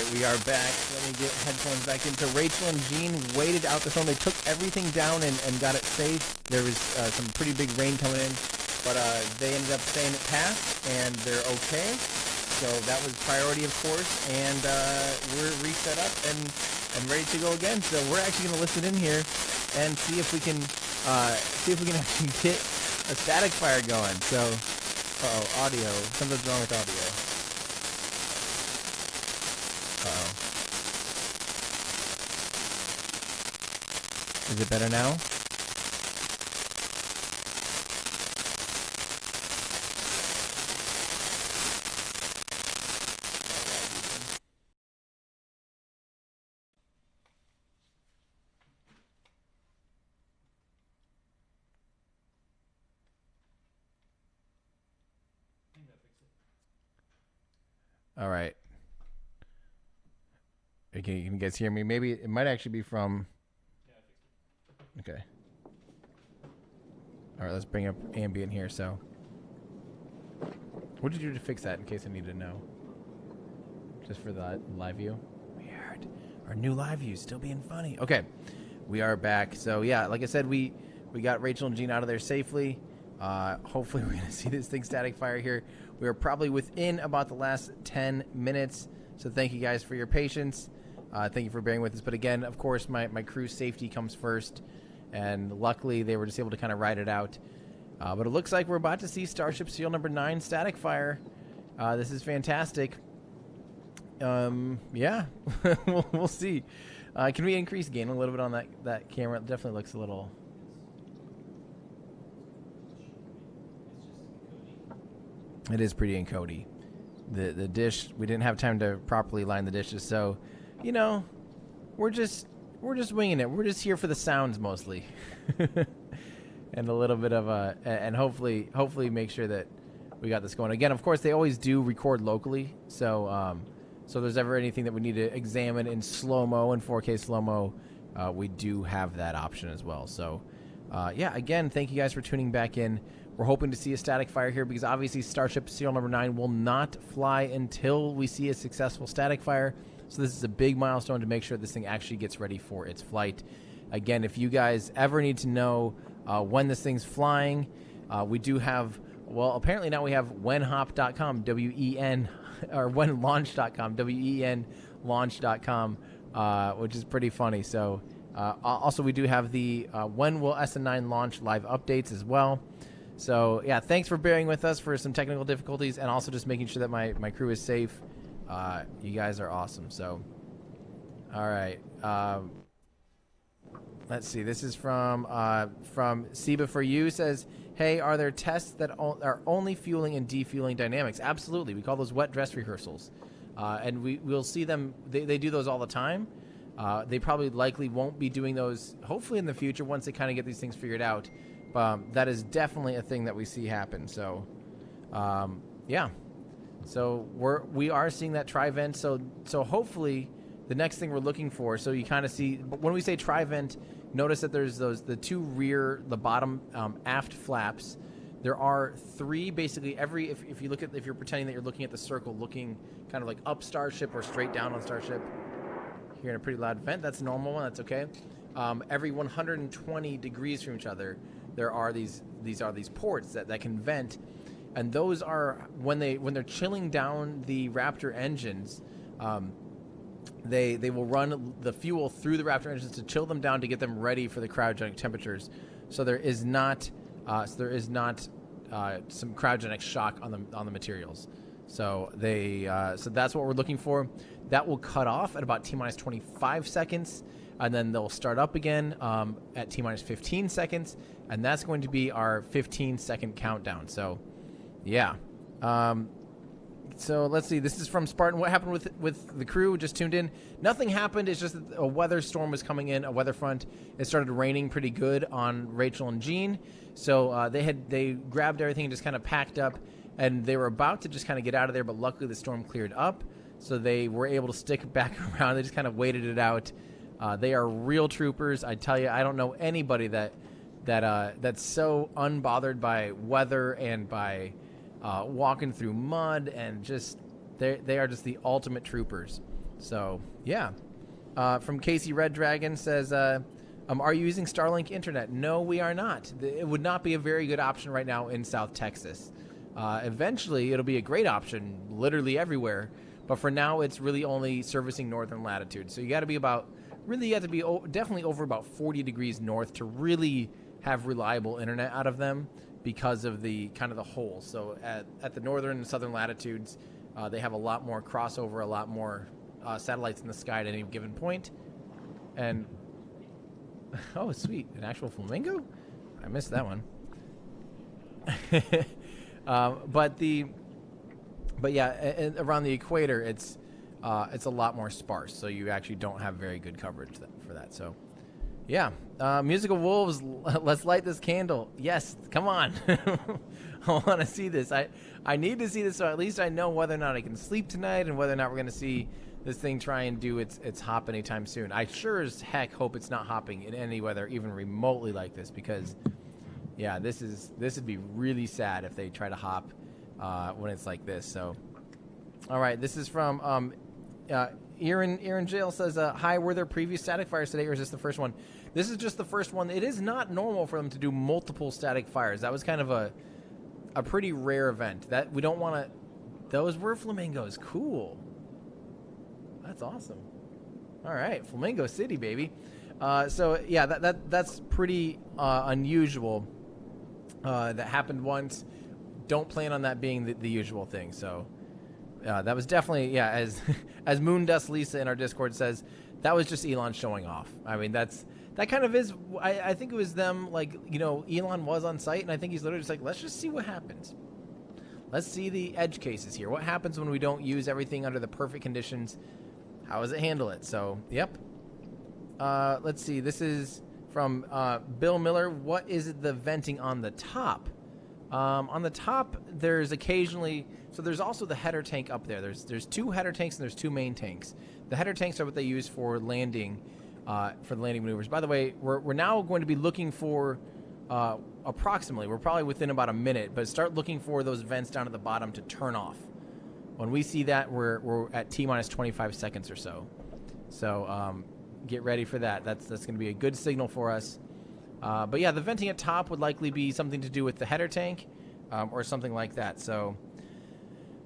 right, we are back. Let me get headphones back in. So Rachel and Jean waited out the storm. They took everything down and got it safe. There was some pretty big rain coming in, but they ended up saying it passed, and they're okay. So that was priority, of course, and we're reset up and ready to go again. So we're actually going to listen in here and see if we can actually get a static fire going. So, audio. Something's wrong with audio. Is it better now? All right. Okay, can you guys hear me? Maybe it might actually be from... Okay. All right, let's bring up ambient here. So, what did you do to fix that? In case I need to know. Just for the live view. Weird. Our new live view still being funny. Okay, we are back. So yeah, like I said, we got Rachel and Jean out of there safely. Hopefully, we're gonna see this thing static fire here. We are probably within about the last 10 minutes. So thank you guys for your patience. Thank you for bearing with us. But again, of course, my crew's safety comes first. And luckily, they were just able to kind of ride it out. But it looks like we're about to see Starship SEAL number 9 static fire. This is fantastic. Yeah, we'll see. Can we increase gain a little bit on that camera? It definitely looks a little... It is pretty encodey. The dish, we didn't have time to properly line the dishes, so, you know, we're just winging it. We're just here for the sounds mostly, and a little bit of and hopefully make sure that we got this going. Again, of course, they always do record locally, so so if there's ever anything that we need to examine in slow-mo and 4K slow-mo, we do have that option as well. So, yeah, again, thank you guys for tuning back in. We're hoping to see a static fire here because obviously Starship SEAL number 9 will not fly until we see a successful static fire. So this is a big milestone to make sure this thing actually gets ready for its flight. Again, if you guys ever need to know when this thing's flying, we do have, well, apparently now we have whenhop.com, W-E-N, or whenlaunch.com, W-E-N launch.com, which is pretty funny. So also we do have the when will SN9 launch live updates as well. So yeah, thanks for bearing with us for some technical difficulties and also just making sure that my crew is safe. You guys are awesome. So, all right. Let's see. This is from Seba for you. Says, hey, are there tests that are only fueling and defueling dynamics? Absolutely. We call those wet dress rehearsals, and we'll see them. They do those all the time. They probably likely won't be doing those. Hopefully in the future once they kind of get these things figured out. That is definitely a thing that we see happen. So, yeah. So we are seeing that tri-vent. So hopefully the next thing we're looking for. So you kind of see when we say tri-vent, notice that there's the two rear, the bottom aft flaps. There are three basically if you look at, if you're pretending that you're looking at the circle, looking kind of like up Starship or straight down on Starship. Hearing a pretty loud vent. That's a normal one. That's okay. Every 120 degrees from each other, there are these ports that can vent. And those are when they're chilling down the Raptor engines, they will run the fuel through the Raptor engines to chill them down to get them ready for the cryogenic temperatures. So there is not some cryogenic shock on the materials. So so that's what we're looking for. That will cut off at about T-minus 25 seconds, and then they'll start up again at T-minus 15 seconds, and that's going to be our 15-second countdown. So. Yeah. So let's see. This is from Spartan. What happened with the crew? Just tuned in. Nothing happened. It's just that a weather storm was coming in, a weather front. It started raining pretty good on Rachel and Jean. So they grabbed everything and just kind of packed up, and they were about to just kind of get out of there, but luckily the storm cleared up, so they were able to stick back around. They just kind of waited it out. They are real troopers. I tell you, I don't know anybody that's so unbothered by weather and by walking through mud, and just they are just the ultimate troopers. So yeah. From Casey Red Dragon says, are you using Starlink internet? No, we are not. It would not be a very good option right now in South Texas. Eventually, it'll be a great option literally everywhere. But for now, it's really only servicing northern latitude. So you got to be definitely over about 40 degrees north to really have reliable internet out of them because of the kind of the hole. So at the northern and southern latitudes, they have a lot more crossover, a lot more satellites in the sky at any given point. And oh, sweet, an actual flamingo? I missed that one. But yeah, around the equator, it's a lot more sparse, so you actually don't have very good coverage for that. So, yeah, Musical Wolves, let's light this candle. Yes, come on. I want to see this. I need to see this, so at least I know whether or not I can sleep tonight and whether or not we're going to see this thing try and do its hop anytime soon. I sure as heck hope it's not hopping in any weather, even remotely like this, because, yeah, this would be really sad if they try to hop when it's like this. So, all right, this is from Aaron Jail says, hi, were there previous static fires today, or is this the first one? This is just the first one. It is not normal for them to do multiple static fires. That was kind of a pretty rare event. That we don't want to. Those were flamingos. Cool. That's awesome. All right, Flamingo City, baby. So yeah, that's pretty unusual. That happened once. Don't plan on that being the usual thing. So that was definitely, yeah, as Moondust Lisa in our Discord says, that was just Elon showing off. I mean, that kind of is. I think it was them, like, you know, Elon was on site, and I think he's literally just like, let's just see what happens. Let's see the edge cases here. What happens when we don't use everything under the perfect conditions? How does it handle it? So, yep. Let's see. This is from Bill Miller. What is the venting on the top? On the top, there's occasionally... So there's also the header tank up there. There's two header tanks and there's two main tanks. The header tanks are what they use for landing, for the landing maneuvers. By the way, we're now going to be looking for approximately, we're probably within about a minute, but start looking for those vents down at the bottom to turn off. When we see that, we're at T-minus 25 seconds or so. So get ready for that. That's going to be a good signal for us. But yeah, the venting at top would likely be something to do with the header tank or something like that. So,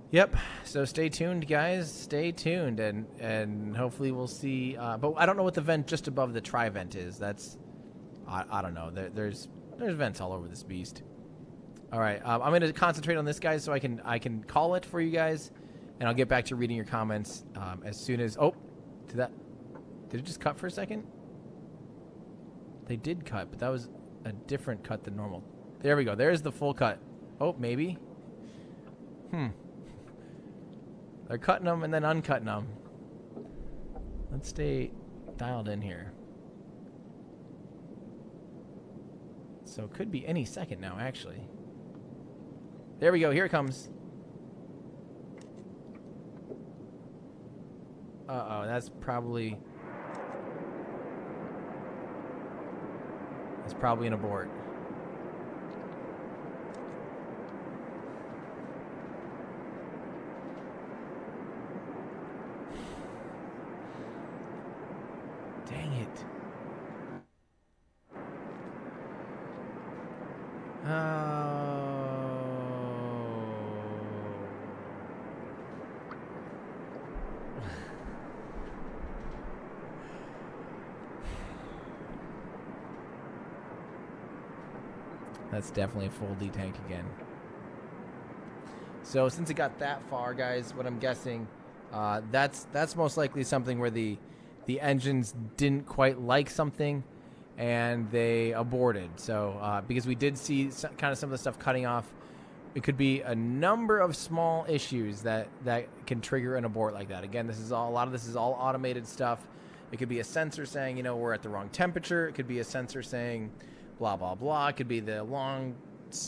yep. So stay tuned, guys. Stay tuned, and hopefully we'll see. But I don't know what the vent just above the tri-vent is. That's I don't know. There's vents all over this beast. All right, I'm going to concentrate on this, guys, so I can call it for you guys, and I'll get back to reading your comments as soon as. Oh, did it just cut for a second? They did cut, but that was a different cut than normal. There we go. There's the full cut. Oh, maybe. They're cutting them and then uncutting them. Let's stay dialed in here. So it could be any second now, actually. There we go. Here it comes. Uh-oh, that's probably... It's probably an abort. Dang it. That's definitely a full D-tank again. So since it got that far, guys, what I'm guessing, that's most likely something where the engines didn't quite like something, and they aborted. So because we did see kind of some of the stuff cutting off, it could be a number of small issues that can trigger an abort like that. Again, a lot of this is all automated stuff. It could be a sensor saying, you know, we're at the wrong temperature. It could be a sensor saying blah, blah, blah. It could be the long,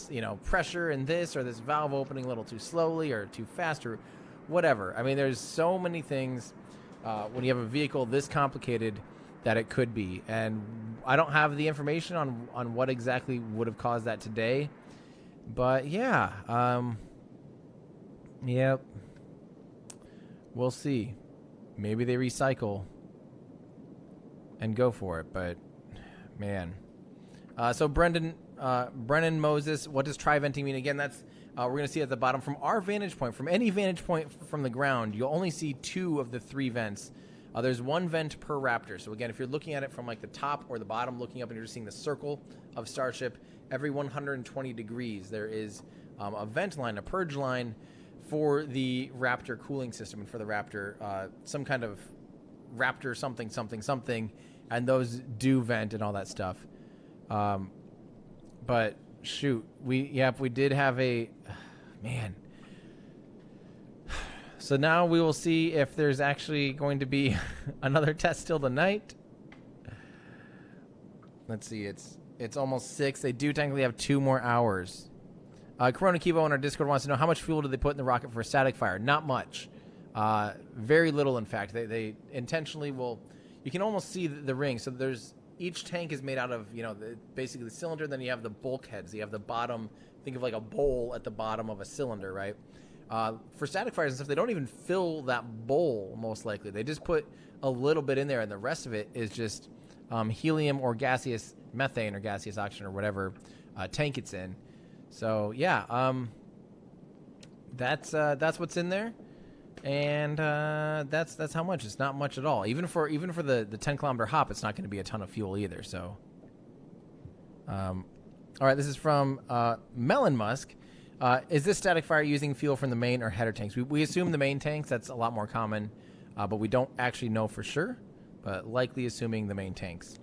you know, pressure in this, or this valve opening a little too slowly or too fast, or whatever. I mean, there's so many things when you have a vehicle this complicated that it could be. And I don't have the information on what exactly would have caused that today. But yeah, yep. We'll see. maybe they recycle and go for it. But man, so Brennan Moses, what does tri-venting mean? Again, that's we're going to see at the bottom from our vantage point. From any vantage point from the ground, you'll only see 2 of the 3 vents. There's 1 vent per Raptor. So again, if you're looking at it from like the top or the bottom, looking up and you're just seeing the circle of Starship, every 120 degrees there is a vent line, a purge line for the Raptor cooling system and for the Raptor, some kind of Raptor something, and those do vent and all that stuff. But shoot, we did have a man. So now we will see if there's actually going to be another test still tonight. Let's see, it's almost 6. They do technically have 2 more hours. Corona Kivo on our Discord wants to know how much fuel do they put in the rocket for a static fire? Not much. Very little, in fact. They intentionally will. You can almost see the ring. So there's each tank is made out of basically the cylinder. Then you have the bulkheads. You have the bottom. Think of like a bowl at the bottom of a cylinder, right? For static fires and stuff, they don't even fill that bowl, most likely. They just put a little bit in there, and the rest of it is just helium or gaseous methane or gaseous oxygen or whatever tank it's in. So yeah, that's what's in there, and that's how much. It's not much at all. Even for the 10-kilometer hop, it's not going to be a ton of fuel either. So, all right, this is from Melon Musk. Is this static fire using fuel from the main or header tanks? We assume the main tanks. That's a lot more common, but we don't actually know for sure, but likely assuming the main tanks.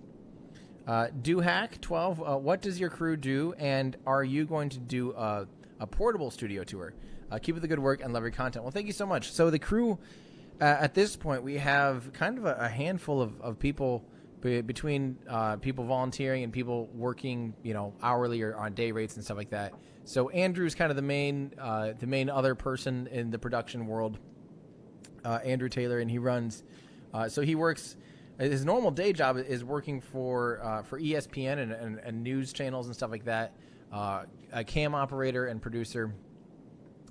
DoHack12, what does your crew do, and are you going to do a portable studio tour? Keep up the good work and love your content. Well, thank you so much. So the crew, at this point, we have kind of a handful of people between people volunteering and people working, hourly or on day rates and stuff like that. So Andrew's kind of the main other person in the production world, Andrew Taylor, and he runs. So he works. His normal day job is working for ESPN and news channels and stuff like that. A cam operator and producer.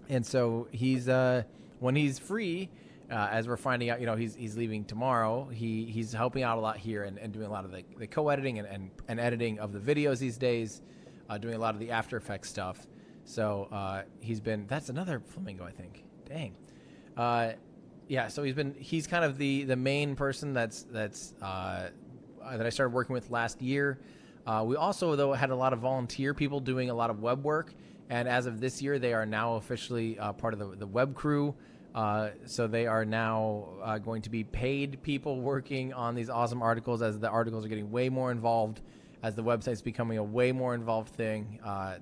And so he's when he's free, as we're finding out, he's leaving tomorrow. He's helping out a lot here and doing a lot of the co-editing and editing of the videos these days. Doing a lot of the After Effects stuff. So that's another flamingo, I think. Dang. Yeah, so he's kind of the main person that I started working with last year. We also, though, had a lot of volunteer people doing a lot of web work, and as of this year, they are now officially part of the web crew. So they are now going to be paid people working on these awesome articles as the articles are getting way more involved, as the website's becoming a way more involved thing.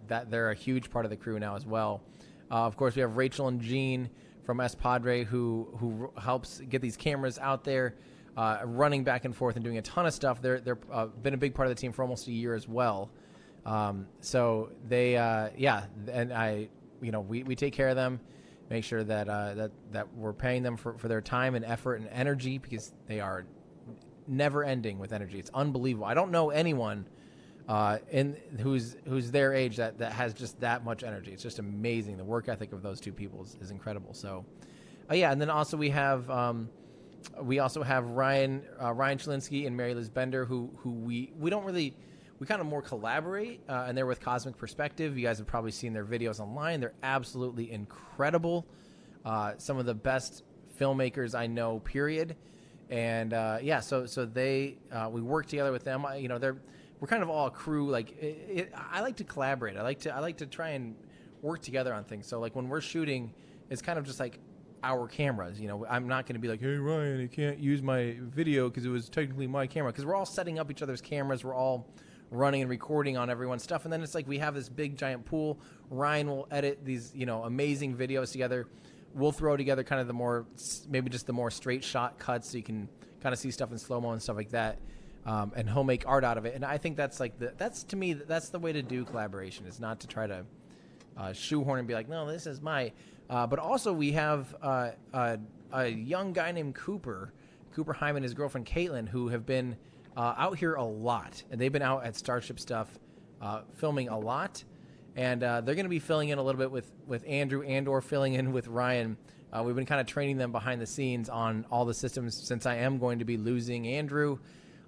That they're a huge part of the crew now as well. Of course, we have Rachel and Jean from S Padre who helps get these cameras out there, running back and forth and doing a ton of stuff. They're been a big part of the team for almost a year as well. So they and we take care of them, make sure that we're paying them for their time and effort and energy, because they are never ending with energy. It's unbelievable. I don't know anyone who's their age that has just that much energy. It's just amazing. The work ethic of those two people is incredible. So, and then also we have Ryan Chalinsky and Mary Liz Bender, who we don't really, we kind of more collaborate, and they're with Cosmic Perspective. You guys have probably seen their videos online. They're absolutely incredible. Some of the best filmmakers I know, period. And so they we work together with them. We're kind of all a crew. I like to collaborate. I like to try and work together on things. So like when we're shooting, it's kind of just like our cameras. I'm not going to be like, hey Ryan, you can't use my video because it was technically my camera. Because we're all setting up each other's cameras. We're all running and recording on everyone's stuff. And then it's like we have this big giant pool. Ryan will edit these amazing videos together. We'll throw together kind of maybe just the more straight shot cuts, so you can kind of see stuff in slow-mo and stuff like that. And he'll make art out of it. And I think that's to me, that's the way to do collaboration, is not to try to shoehorn and be like, no, this is my. But also we have a young guy named Cooper Hyman, his girlfriend Caitlin, who have been out here a lot. And they've been out at Starship stuff, filming a lot. and they're going to be filling in a little bit with Andrew and/or filling in with Ryan. We've been kind of training them behind the scenes on all the systems since I am going to be losing Andrew.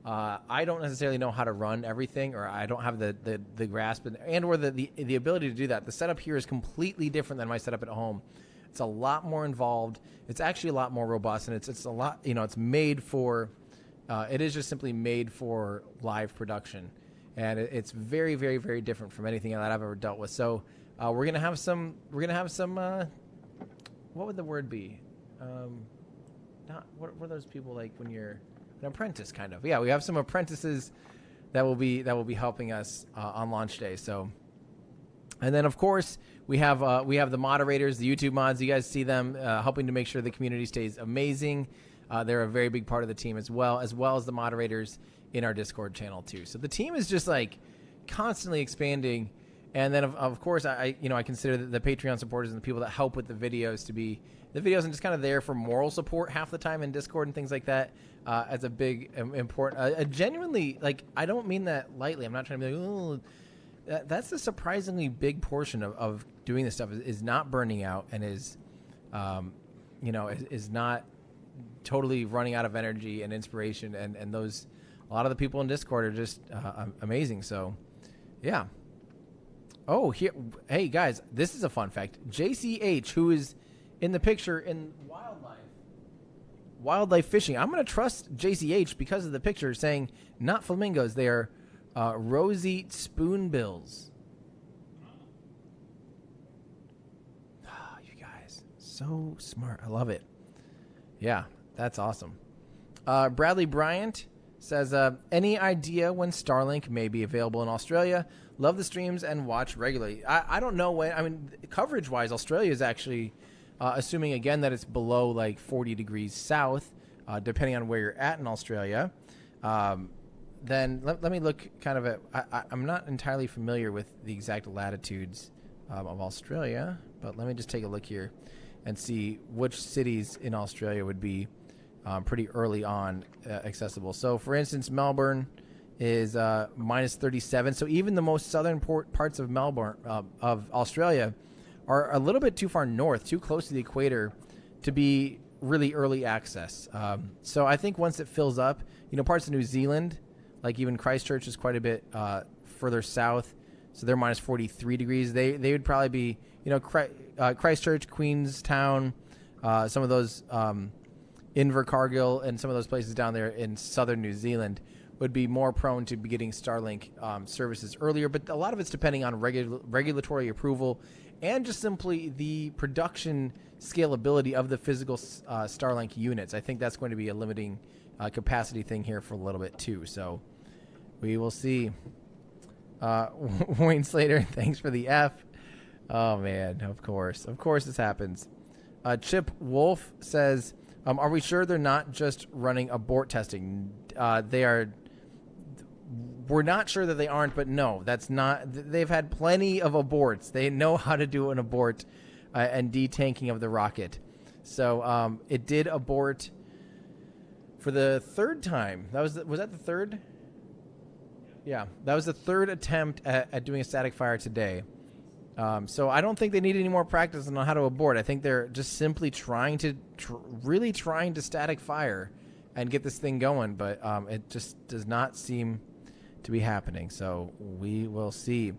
I don't necessarily know how to run everything, or I don't have the grasp and/or the ability to do that. The setup here is completely different than my setup at home. It's a lot more involved. It's actually a lot more robust, and it's a lot, it's made for, it is just simply made for live production. And it's very, very, very different from anything that I've ever dealt with. So we're going to have some, what would the word be? What are those people like when you're an apprentice kind of? Yeah, we have some apprentices that will be helping us on launch day. So, and then of course we have the moderators, the YouTube mods. You guys see them helping to make sure the community stays amazing. They're a very big part of the team as well as the moderators in our Discord channel too. So the team is just like constantly expanding. And then of course I consider the Patreon supporters and the people that help with the videos to be the videos and just kind of there for moral support half the time in Discord and things like that as a big important genuinely, like, I don't mean that lightly. I'm not trying to be like, oh, that's a surprisingly big portion of doing this stuff is not burning out and is not totally running out of energy and inspiration, and those, a lot of the people in Discord are just amazing. So yeah. Oh, here, hey guys, this is a fun fact. JCH, who is in the picture in wildlife fishing, I'm going to trust JCH because of the picture saying not flamingos, they are rosy spoonbills. Oh, you guys, so smart. I love it. Yeah, that's awesome. Bradley Bryant says, any idea when Starlink may be available in Australia? Love the streams and watch regularly. I don't know when. I mean, coverage-wise, Australia is actually, assuming, again, that it's below, like, 40 degrees south, depending on where you're at in Australia. Then let me look kind of at... I'm not entirely familiar with the exact latitudes of Australia, but let me just take a look here and see which cities in Australia would be pretty early on accessible. So, for instance, Melbourne is minus 37. So even the most southern parts of Melbourne, of Australia, are a little bit too far north, too close to the equator to be really early access. So I think once it fills up, parts of New Zealand, like even Christchurch is quite a bit further south. So they're minus 43 degrees. They would probably be, Christchurch, Queenstown, some of those, Invercargill and some of those places down there in southern New Zealand would be more prone to be getting Starlink services earlier. But a lot of it's depending on regulatory approval and just simply the production scalability of the physical Starlink units. I think that's going to be a limiting capacity thing here for a little bit too. So we will see. Wayne Slater, thanks for the F. Oh, man, of course this happens. Chip Wolf says, are we sure they're not just running abort testing? We're not sure that they aren't, but no, that's not. They've had plenty of aborts. They know how to do an abort and detanking of the rocket. So it did abort for the third time. Was that the third? Yeah, that was the third attempt at doing a static fire today. So I don't think they need any more practice on how to abort. I think they're just simply trying to static fire and get this thing going, but it just does not seem to be happening. So we will see.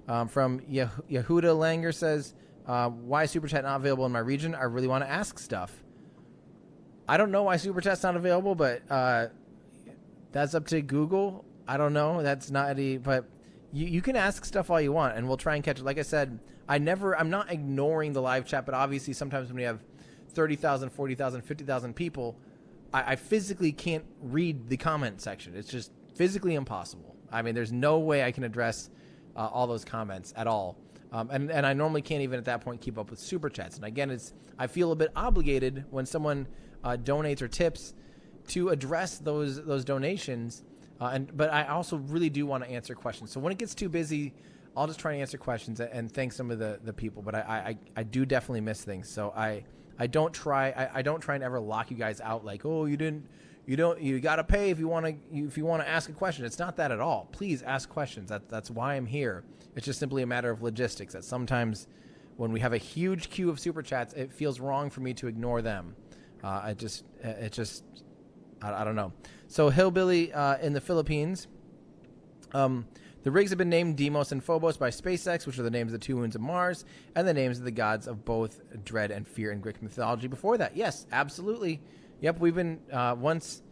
From Yehuda Langer says, why is Super Chat not available in my region? I really want to ask stuff. I don't know why Super Chat's not available, but that's up to Google. I don't know. That's not but you can ask stuff all you want, and we'll try and catch it. Like I said, I'm not ignoring the live chat, but obviously sometimes when you have 30,000, 40,000, 50,000 people, I physically can't read the comment section. It's just physically impossible. I mean, there's no way I can address all those comments at all. And I normally can't even at that point keep up with super chats. And again, I feel a bit obligated when someone donates or tips to address those donations. But I also really do want to answer questions. So when it gets too busy, I'll just try to answer questions and thank some of the people. But I do definitely miss things. So I don't try and ever lock you guys out like, oh, you didn't you got to pay if you want to ask a question. It's not that at all. Please ask questions. That's why I'm here. It's just simply a matter of logistics. That sometimes when we have a huge queue of super chats, it feels wrong for me to ignore them. I don't know. So Hillbilly in the Philippines. The rigs have been named Deimos and Phobos by SpaceX, which are the names of the 2 moons of Mars, and the names of the gods of both dread and fear in Greek mythology before that. Yes, absolutely. Yep, we've been, once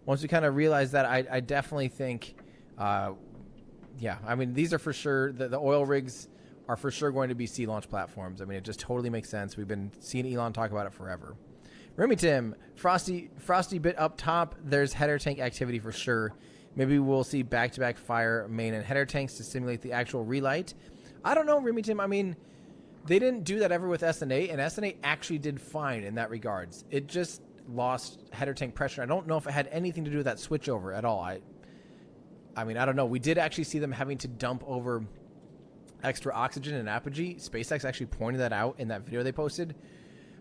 we kind of realized that, I definitely think, yeah, I mean, these are for sure, the oil rigs are for sure going to be sea launch platforms. I mean, it just totally makes sense. We've been seeing Elon talk about it forever. Remy Tim, Frosty bit up top, there's header tank activity for sure. Maybe we'll see back-to-back fire main and header tanks to simulate the actual relight. I don't know, Remy Tim. I mean, they didn't do that ever with SN8, and SN8 actually did fine in that regards. It just lost header tank pressure. I don't know if it had anything to do with that switchover at all. I mean, I don't know. We did actually see them having to dump over extra oxygen in apogee. SpaceX actually pointed that out in that video they posted,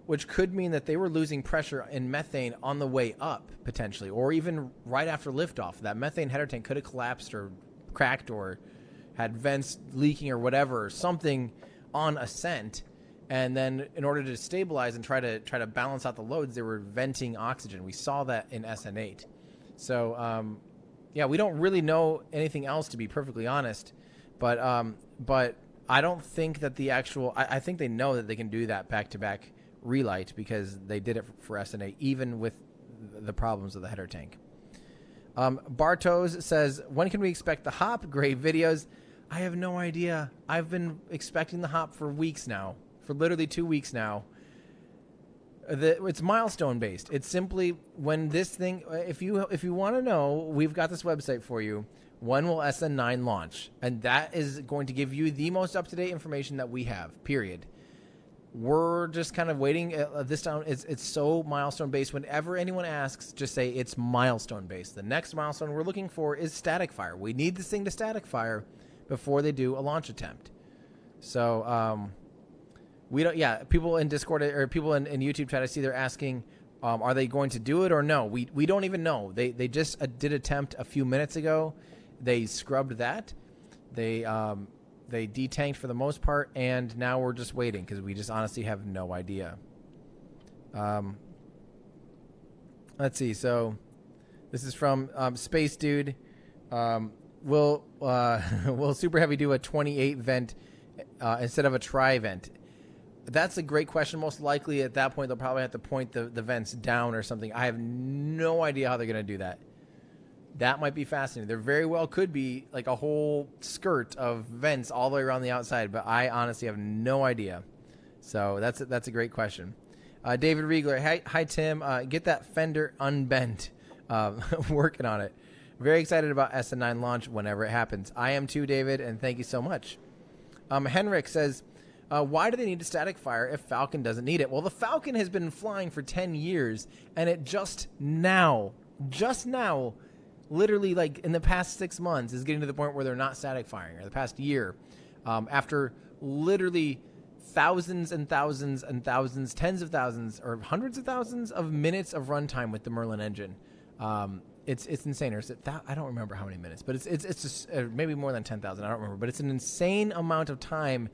which could mean that they were losing pressure in methane on the way up, potentially, or even right after liftoff. That methane header tank could have collapsed or cracked or had vents leaking or whatever, something on ascent. And then in order to stabilize and try to balance out the loads, they were venting oxygen. We saw that in SN8. So, yeah, we don't really know anything else, to be perfectly honest. But I don't think that the actual... I think they know that they can do that back-to-back relight because they did it for SN8, even with the problems of the header tank. Bartos says, when can we expect the hop? Great videos. I have no idea. I've been expecting the hop for weeks now, for literally 2 weeks now. It's milestone based. It's simply when this thing, if you want to know, we've got this website for you. When will SN9 launch? And that is going to give you the most up-to-date information that we have, period. We're just kind of waiting. This time, it's so milestone based. Whenever anyone asks, just say it's milestone based. The next milestone we're looking for is static fire. We need this thing to static fire before they do a launch attempt. So we don't. Yeah, people in Discord or people in YouTube chat, I see they're asking, are they going to do it or no? We don't even know. They just did attempt a few minutes ago. They scrubbed that. They detanked for the most part, and now we're just waiting because we just honestly have no idea. Let's see. So this is from Space Dude. Will Super Heavy do a 28 vent instead of a tri-vent? That's a great question. Most likely at that point, they'll probably have to point the vents down or something. I have no idea how they're going to do that. That might be fascinating. There very well could be like a whole skirt of vents all the way around the outside, but I honestly have no idea. So that's a great question. David Riegler, hi Tim. Get that fender unbent. Working on it. Very excited about SN9 launch whenever it happens. I am too, David, and thank you so much. Henrik says, why do they need a static fire if Falcon doesn't need it? Well, the Falcon has been flying for 10 years, and it just now, literally like in the past 6 months, is getting to the point where they're not static firing, or the past year, after literally thousands and thousands and thousands, tens of thousands or hundreds of thousands of minutes of runtime with the Merlin engine. It's insane. Or is it I don't remember how many minutes, but it's just maybe more than 10,000. I don't remember, but it's an insane amount of time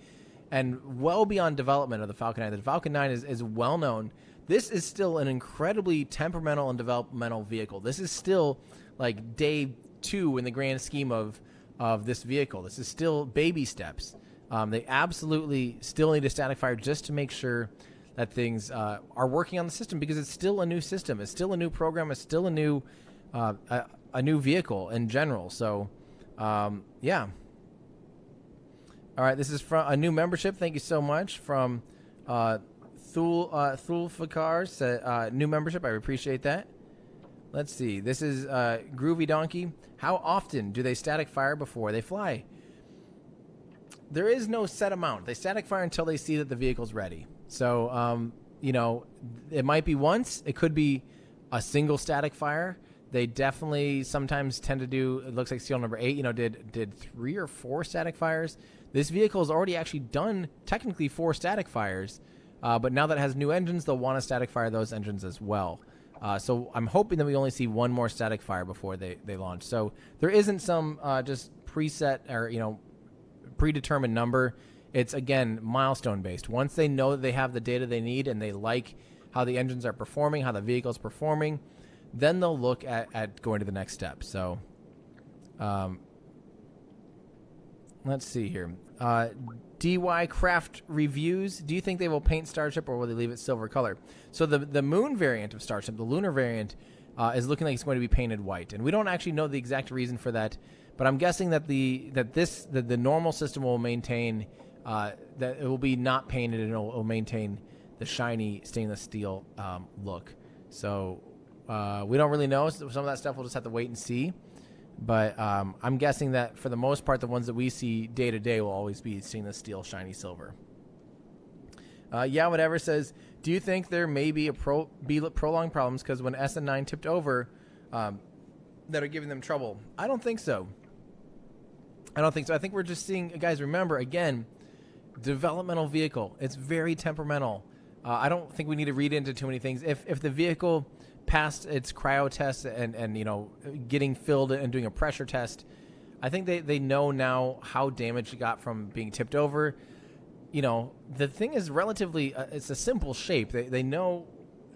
and well beyond development of the Falcon 9. The Falcon 9 is well known. This is still an incredibly temperamental and developmental vehicle. This is still like day 2 in the grand scheme of this vehicle. This is still baby steps. They absolutely still need a static fire just to make sure that things are working on the system, because it's still a new system. It's still a new program. It's still a new vehicle in general. So, yeah. All right, this is from a new membership. Thank you so much from Thul Fakar. New membership. I appreciate that. Let's see. This is Groovy Donkey. How often do they static fire before they fly? There is no set amount. They static fire until they see that the vehicle's ready. So, it might be once. It could be a single static fire. They definitely sometimes tend to do, it looks like serial number 8, did 3 or 4 static fires. This vehicle has already actually done technically 4 static fires, but now that it has new engines, they'll want to static fire those engines as well. So I'm hoping that we only see one more static fire before they launch. So there isn't some just preset or predetermined number. It's, again, milestone based. Once they know that they have the data they need and they like how the engines are performing, how the vehicle's performing, then they'll look at going to the next step. So let's see here. DY Craft Reviews, do you think they will paint Starship or will they leave it silver color? So the moon variant of Starship, the lunar variant, is looking like it's going to be painted white. And we don't actually know the exact reason for that, but I'm guessing that the normal system will maintain that it will be not painted and it will maintain the shiny stainless steel look. So we don't really know. Some of that stuff we'll just have to wait and see. But I'm guessing that for the most part, the ones that we see day to day will always be stainless steel, shiny silver. Whatever says, do you think there may be prolonged problems because when SN9 tipped over that are giving them trouble? I don't think so. I think we're just seeing, guys, remember, again, developmental vehicle. It's very temperamental. I don't think we need to read into too many things. If the vehicle passed its cryo test and getting filled and doing a pressure test, I think they know now how damaged it got from being tipped over. The thing is relatively it's a simple shape. They know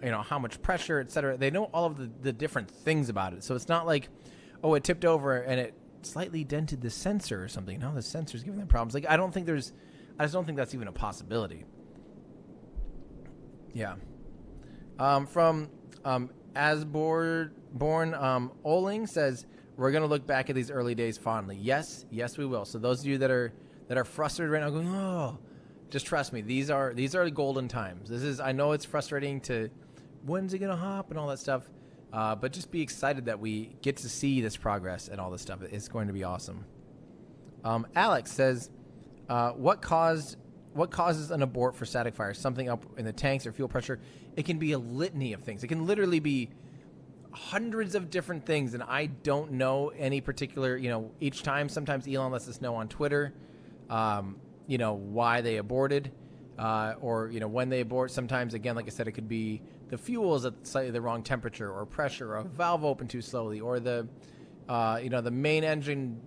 how much pressure, etc. They know all of the different things about it. So it's not like, oh, it tipped over and it slightly dented the sensor or something. No, the sensor's giving them problems. Like I just don't think that's even a possibility. Yeah. From Asborn Oling says, we're going to look back at these early days fondly. Yes, we will. So those of you that are frustrated right now going, oh, just trust me. These are golden times. I know it's frustrating to, when's it going to hop and all that stuff. But just be excited that we get to see this progress and all this stuff. It's going to be awesome. Alex says, what causes an abort for static fire? Something up in the tanks or fuel pressure? It can be a litany of things. It can literally be hundreds of different things, and I don't know any particular, each time. Sometimes Elon lets us know on Twitter, why they aborted, or, when they abort. Sometimes, again, like I said, it could be the fuel is at slightly the wrong temperature or pressure, or a valve opened too slowly, or the main engine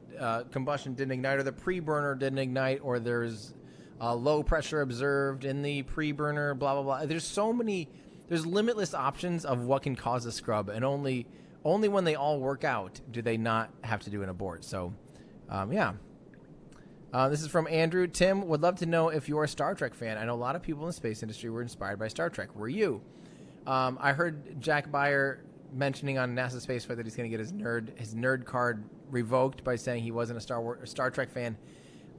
combustion didn't ignite, or the pre-burner didn't ignite, or there's low pressure observed in the pre-burner, blah, blah, blah. There's limitless options of what can cause a scrub, and only when they all work out do they not have to do an abort. So, this is from Andrew. Tim, would love to know if you're a Star Trek fan. I know a lot of people in the space industry were inspired by Star Trek. Were you? I heard Jack Beyer mentioning on NASA Spaceflight that he's going to get his nerd card revoked by saying he wasn't a Star Trek fan.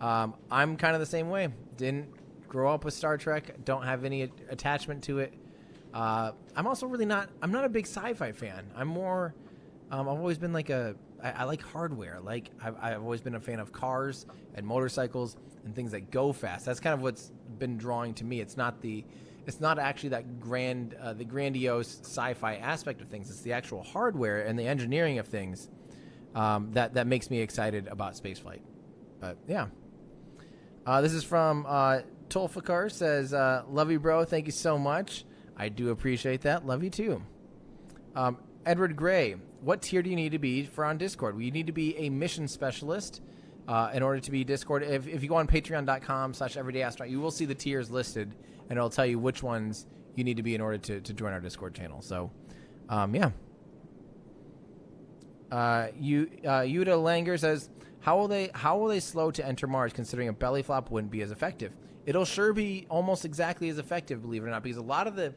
I'm kind of the same way. Didn't grow up with Star Trek. Don't have any attachment to it. I'm also I'm not a big sci-fi fan. I'm more, I've always been I like hardware. I've always been a fan of cars and motorcycles and things that go fast. That's kind of what's been drawing to me. It's not actually that the grandiose sci-fi aspect of things. It's the actual hardware and the engineering of things that makes me excited about spaceflight. But yeah. This is from Tolfikar, says, love you, bro. Thank you so much. I do appreciate that. Love you too. Edward Gray, what tier do you need to be for on Discord? Well, you need to be a mission specialist in order to be Discord. If you go on patreon.com/everydayastronaut, you will see the tiers listed, and it'll tell you which ones you need to be in order to join our Discord channel. So, yeah. Yuda Langer says, how will they slow to enter Mars, considering a belly flop wouldn't be as effective? It'll sure be almost exactly as effective, believe it or not, because a lot of the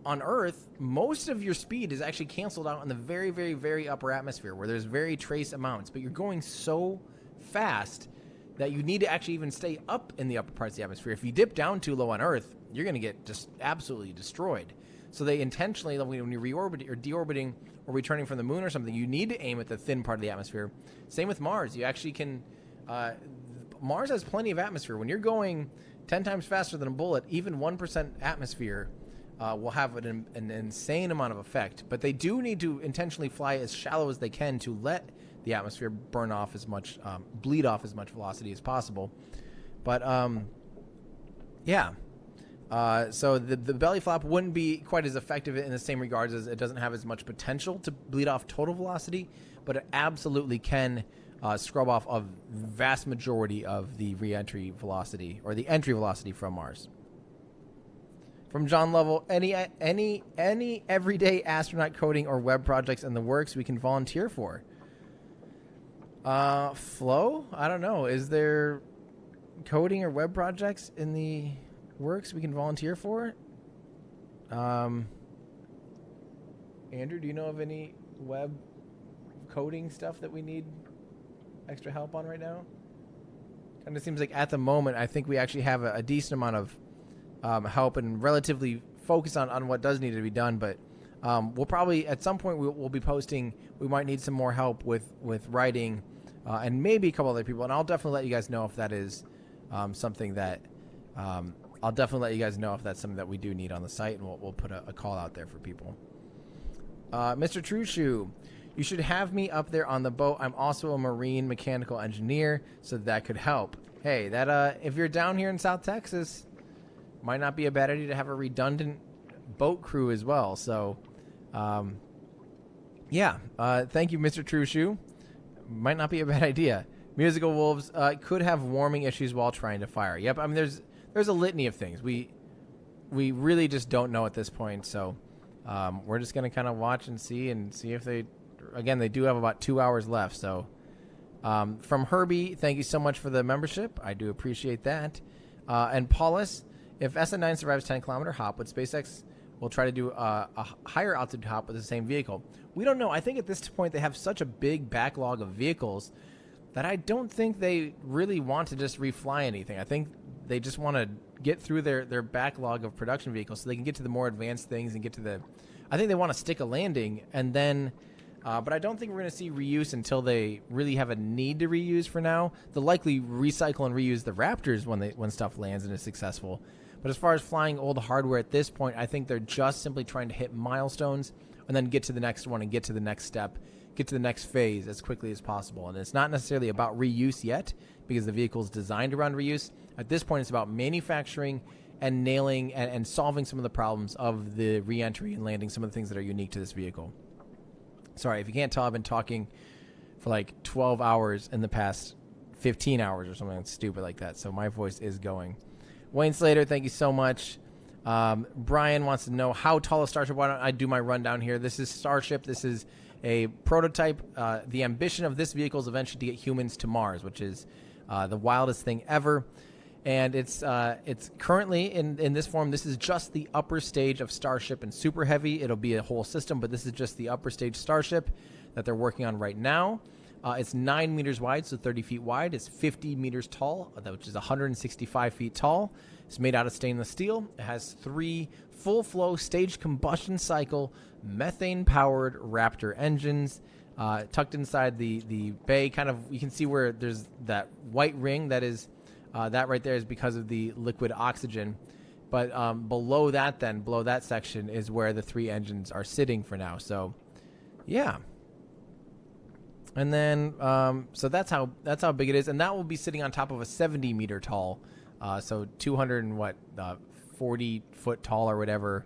on Earth, most of your speed is actually canceled out in the very, very, very upper atmosphere, where there's very trace amounts. But you're going so fast that you need to actually even stay up in the upper parts of the atmosphere. If you dip down too low on Earth, you're going to get just absolutely destroyed. So they intentionally, when you're reorbiting or deorbiting or returning from the moon or something, you need to aim at the thin part of the atmosphere. Same with Mars. You actually can... Mars has plenty of atmosphere. When you're going 10 times faster than a bullet, even 1% atmosphere will have an insane amount of effect. But they do need to intentionally fly as shallow as they can to let the atmosphere burn off as much, bleed off as much velocity as possible. But, yeah. So the belly flap wouldn't be quite as effective in the same regards, as it doesn't have as much potential to bleed off total velocity, but it absolutely can scrub off a vast majority of the re-entry velocity, or the entry velocity from Mars. From John Lovell, any everyday astronaut coding or web projects in the works we can volunteer for? Flo? I don't know. Is there coding or web projects in the works we can volunteer for? Andrew, do you know of any web coding stuff that we need extra help on right now? Kind of seems like at the moment, I think we actually have a decent amount of help and relatively focus on what does need to be done, but we'll probably at some point we'll be posting. We might need some more help with writing and maybe a couple other people, and I'll definitely let you guys know if that is something that I'll definitely let you guys know if that's something that we do need on the site, and we'll put a call out there for people. Mr. True Shoe, you should have me up there on the boat. I'm also a marine mechanical engineer, so that could help. Hey, that if you're down here in South Texas, might not be a bad idea to have a redundant boat crew as well. So, yeah, thank you, Mr. True Shoe. Might not be a bad idea. Musical Wolves could have warming issues while trying to fire. Yep, I mean there's a litany of things. We really just don't know at this point. So we're just gonna kind of watch and see if they do have about 2 hours left. So from Herbie, thank you so much for the membership. I do appreciate that. And Paulus, if SN9 survives 10-kilometer hop, would SpaceX will try to do a higher altitude hop with the same vehicle? We don't know. I think at this point they have such a big backlog of vehicles that I don't think they really want to just refly anything. I think they just want to get through their backlog of production vehicles so they can get to the more advanced things and get to the... I think they want to stick a landing and then... but I don't think we're going to see reuse until they really have a need to reuse for now. They'll likely recycle and reuse the Raptors when stuff lands and is successful. But as far as flying old hardware at this point, I think they're just simply trying to hit milestones and then get to the next one and get to the next step, get to the next phase as quickly as possible. And it's not necessarily about reuse yet because the vehicle is designed around reuse. At this point, it's about manufacturing and nailing and solving some of the problems of the re-entry and landing some of the things that are unique to this vehicle. Sorry, if you can't tell, I've been talking for like 12 hours in the past 15 hours or something stupid like that. So my voice is going. Wayne Slater, thank you so much. Brian wants to know how tall is Starship. Why don't I do my rundown here? This is Starship. This is a prototype. The ambition of this vehicle is eventually to get humans to Mars, which is the wildest thing ever. And it's currently in this form. This is just the upper stage of Starship and Super Heavy. It'll be a whole system, but this is just the upper stage Starship that they're working on right now. It's 9 meters wide, so 30 feet wide. It's 50 meters tall, which is 165 feet tall. It's made out of stainless steel. It has 3 full-flow staged combustion cycle methane-powered Raptor engines tucked inside the bay. Kind of, you can see where there's that white ring that is that right there is because of the liquid oxygen. But below that section is where the 3 engines are sitting for now. So, yeah. And then, so that's how big it is, and that will be sitting on top of a 70-meter tall, so 240 foot tall or whatever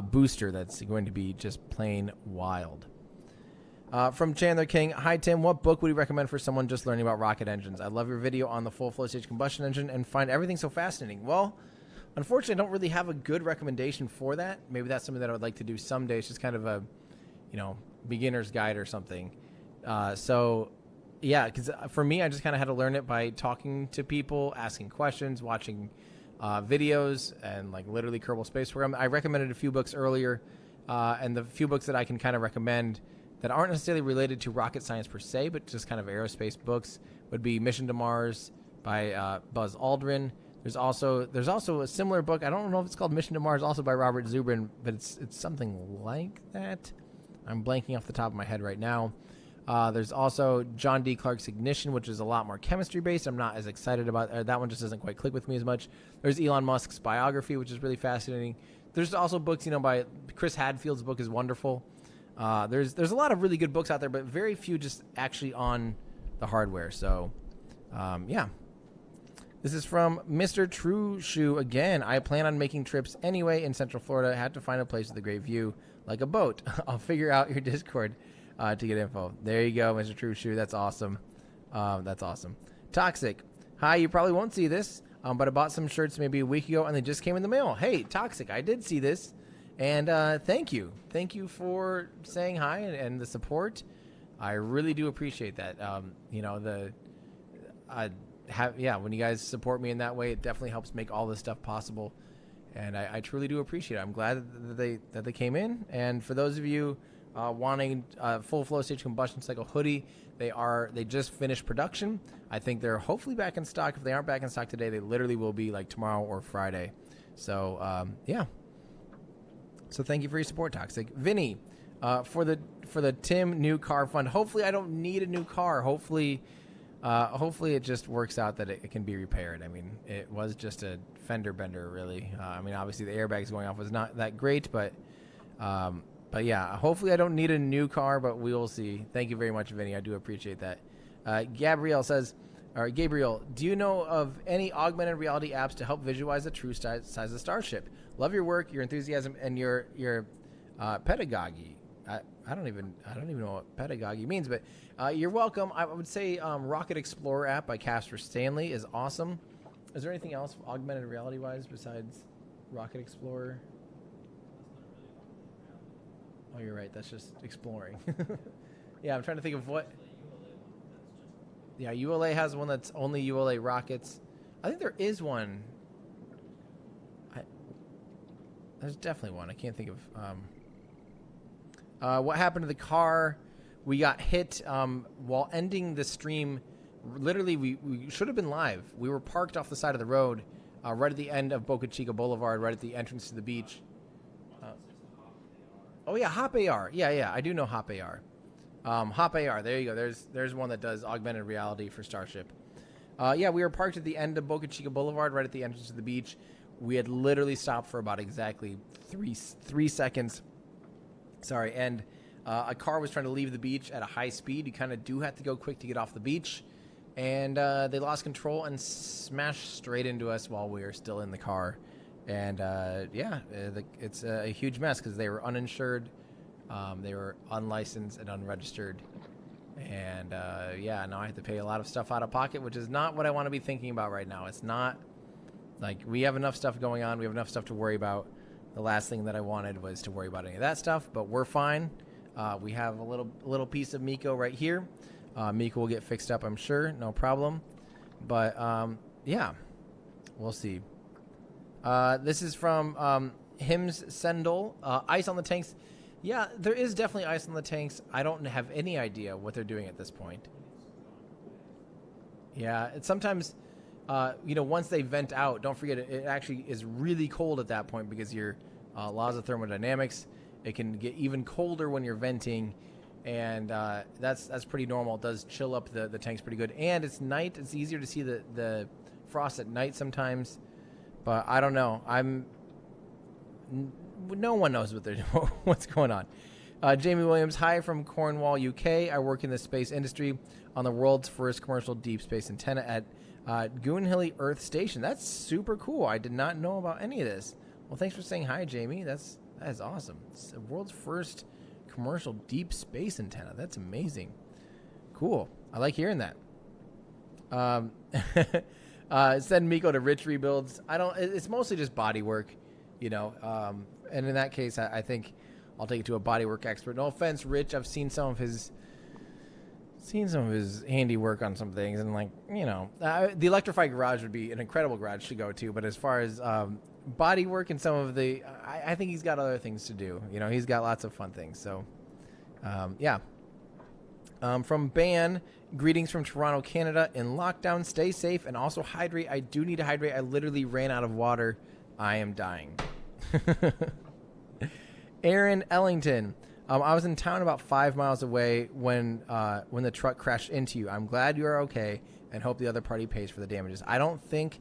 booster that's going to be just plain wild. From Chandler King, hi Tim, what book would you recommend for someone just learning about rocket engines? I love your video on the full flow stage combustion engine and find everything so fascinating. Well, unfortunately, I don't really have a good recommendation for that. Maybe that's something that I would like to do someday. It's just kind of a, beginner's guide or something. So, yeah, because for me, I just kind of had to learn it by talking to people, asking questions, watching videos, and like literally Kerbal Space Program. I recommended a few books earlier, and the few books that I can kind of recommend that aren't necessarily related to rocket science per se, but just kind of aerospace books would be Mission to Mars by Buzz Aldrin. There's also a similar book. I don't know if it's called Mission to Mars, also by Robert Zubrin, but it's something like that. I'm blanking off the top of my head right now. There's also John D. Clark's Ignition, which is a lot more chemistry-based. I'm not as excited about that one. Just doesn't quite click with me as much. There's Elon Musk's biography, which is really fascinating. There's also books, by Chris Hadfield's book is wonderful. There's a lot of really good books out there, but very few just actually on the hardware. So, yeah. This is from Mr. True Shoe again. I plan on making trips anyway in Central Florida. Had to find a place with a great view, like a boat. I'll figure out your Discord to get info. There you go, Mr. True Shoe. That's awesome. That's awesome. Toxic. Hi, you probably won't see this, but I bought some shirts maybe a week ago, and they just came in the mail. Hey, Toxic, I did see this, and thank you. Thank you for saying hi and the support. I really do appreciate that. You know, when you guys support me in that way, it definitely helps make all this stuff possible, and I truly do appreciate it. I'm glad that they came in. And for those of you wanting a full flow stage combustion cycle hoodie, they just finished production. I think they're hopefully back in stock. If they aren't back in stock today, they literally will be like tomorrow or Friday. So yeah. So thank you for your support, Toxic. Vinny, for the Tim new car fund. Hopefully I don't need a new car. Hopefully it just works out that it can be repaired. I mean, it was just a fender bender, really. I mean, obviously the airbags going off was not that great, but yeah, hopefully I don't need a new car, but we will see. Thank you very much, Vinny. I do appreciate that. Gabriel, do you know of any augmented reality apps to help visualize the true size of Starship? Love your work, your enthusiasm, and your pedagogy. I don't even know what pedagogy means, but you're welcome. I would say Rocket Explorer app by Casper Stanley is awesome. Is there anything else augmented reality wise besides Rocket Explorer? Oh, you're right. That's just exploring. Yeah, I'm trying to think of what. Yeah, ULA has one that's only ULA rockets. I think there is one. There's definitely one. I can't think of. What happened to the car? We got hit while ending the stream. Literally, we should have been live. We were parked off the side of the road, right at the end of Boca Chica Boulevard, right at the entrance to the beach. Oh yeah, Hop AR. Yeah, I do know Hop AR. Hop AR. There you go. There's one that does augmented reality for Starship. Yeah, we were parked at the end of Boca Chica Boulevard, right at the entrance to the beach. We had literally stopped for about exactly three seconds. Sorry, and a car was trying to leave the beach at a high speed. You kind of do have to go quick to get off the beach. And they lost control and smashed straight into us while we were still in the car. And yeah, it's a huge mess because they were uninsured, they were unlicensed and unregistered, and yeah, now I have to pay a lot of stuff out of pocket, which is not what I want to be thinking about right now. It's not like we have enough stuff going on. We have enough stuff to worry about. The last thing that I wanted was to worry about any of that stuff, but we're fine. We have a little piece of Miko right here. Miko will get fixed up, I'm sure, no problem. But yeah, we'll see. This is from Hims Sendel. Ice on the tanks. Yeah, there is definitely ice on the tanks. I don't have any idea what they're doing at this point. Yeah, it's sometimes, once they vent out, don't forget it actually is really cold at that point because your laws of thermodynamics. It can get even colder when you're venting, and that's pretty normal. It does chill up the tanks pretty good. And it's night. It's easier to see the frost at night sometimes. But I don't know. No one knows what's going on. Jamie Williams, hi from Cornwall, UK. I work in the space industry on the world's first commercial deep space antenna at Goonhilly Earth Station. That's super cool. I did not know about any of this. Well, thanks for saying hi, Jamie. That is awesome. It's the world's first commercial deep space antenna. That's amazing. Cool. I like hearing that. Send Miko to Rich rebuilds. It's mostly just body work, and in that case, I think I'll take it to a bodywork expert. No offense, Rich. I've seen some of his handiwork on some things, and the electrified garage would be an incredible garage to go to. But as far as body work and some of I think he's got other things to do. He's got lots of fun things. So, yeah. From Ban, greetings from Toronto, Canada. In lockdown, stay safe and also hydrate. I do need to hydrate. I literally ran out of water. I am dying. Aaron Ellington. I was in town about 5 miles away when the truck crashed into you. I'm glad you are okay and hope the other party pays for the damages. I don't think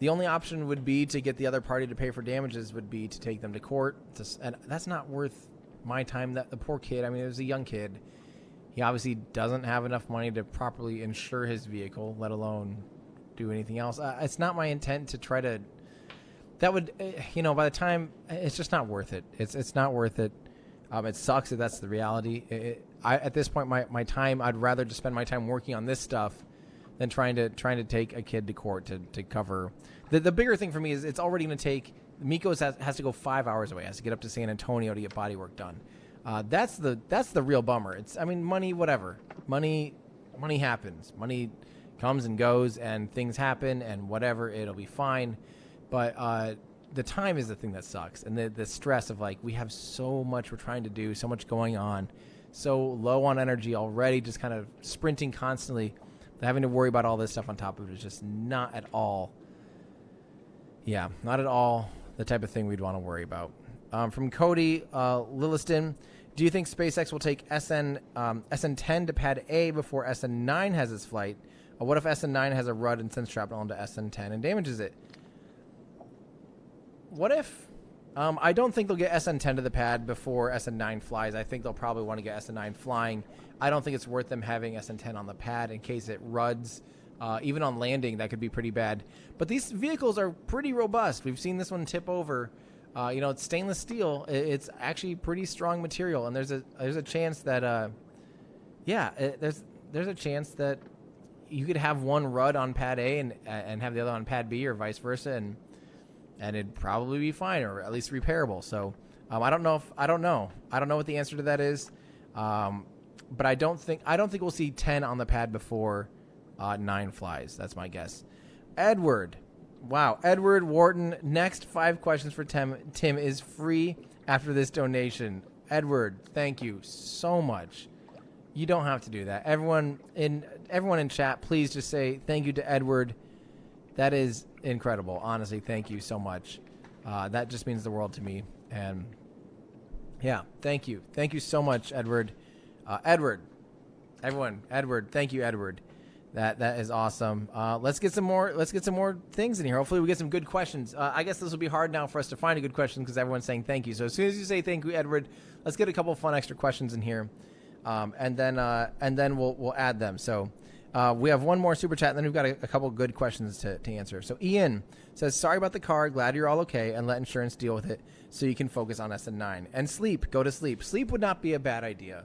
the only option would be to get the other party to pay for damages would be to take them to court. And that's not worth my time. The poor kid, it was a young kid. He obviously doesn't have enough money to properly insure his vehicle, let alone do anything else. It's not my intent to try to. That would, by the time, it's just not worth it. It's not worth it. It sucks that that's the reality. At this point, my time, I'd rather just spend my time working on this stuff than trying to take a kid to court to cover. The bigger thing for me is it's already going to take. Miko's has to go 5 hours away. Has to get up to San Antonio to get body work done. That's the real bummer. Money, whatever. Money happens. Money comes and goes, and things happen, and whatever, it'll be fine. But the time is the thing that sucks, and the stress of we have so much we're trying to do, so much going on, so low on energy already, just kind of sprinting constantly. Having to worry about all this stuff on top of it is just not at all. Yeah, not at all the type of thing we'd want to worry about. From Cody Lilliston, do you think SpaceX will take SN10 to Pad A before SN9 has its flight? What if SN9 has a rud and sends shrapnel onto SN10 and damages it? What if? I don't think they'll get SN10 to the pad before SN9 flies. I think they'll probably want to get SN9 flying. I don't think it's worth them having SN10 on the pad in case it ruds. Even on landing, that could be pretty bad. But these vehicles are pretty robust. We've seen this one tip over. It's stainless steel. It's actually pretty strong material, and there's a chance that, there's a chance that you could have one rud on Pad A and have the other on Pad B, or vice versa, and it'd probably be fine, or at least repairable. So I don't know what the answer to that is. But I don't think we'll see 10 on the pad before 9 flies. That's my guess. Edward. Wow. Edward Wharton. Next 5 questions for Tim is free after this donation. Edward, thank you so much. You don't have to do that. Everyone in chat, please just say thank you to Edward. That is incredible. Honestly, thank you so much. That just means the world to me. And yeah, thank you. Thank you so much, Edward. Edward, thank you, Edward. That is awesome. Let's get some more things in here. Hopefully we get some good questions. I guess this will be hard now for us to find a good question because everyone's saying thank you. So as soon as you say thank you, Edward, let's get a couple fun extra questions in here, and then we'll add them. So we have one more super chat, and then we've got a couple good questions to answer. So Ian says, sorry about the car. Glad you're all okay, and let insurance deal with it so you can focus on SN9 and sleep. Go to sleep. Sleep would not be a bad idea.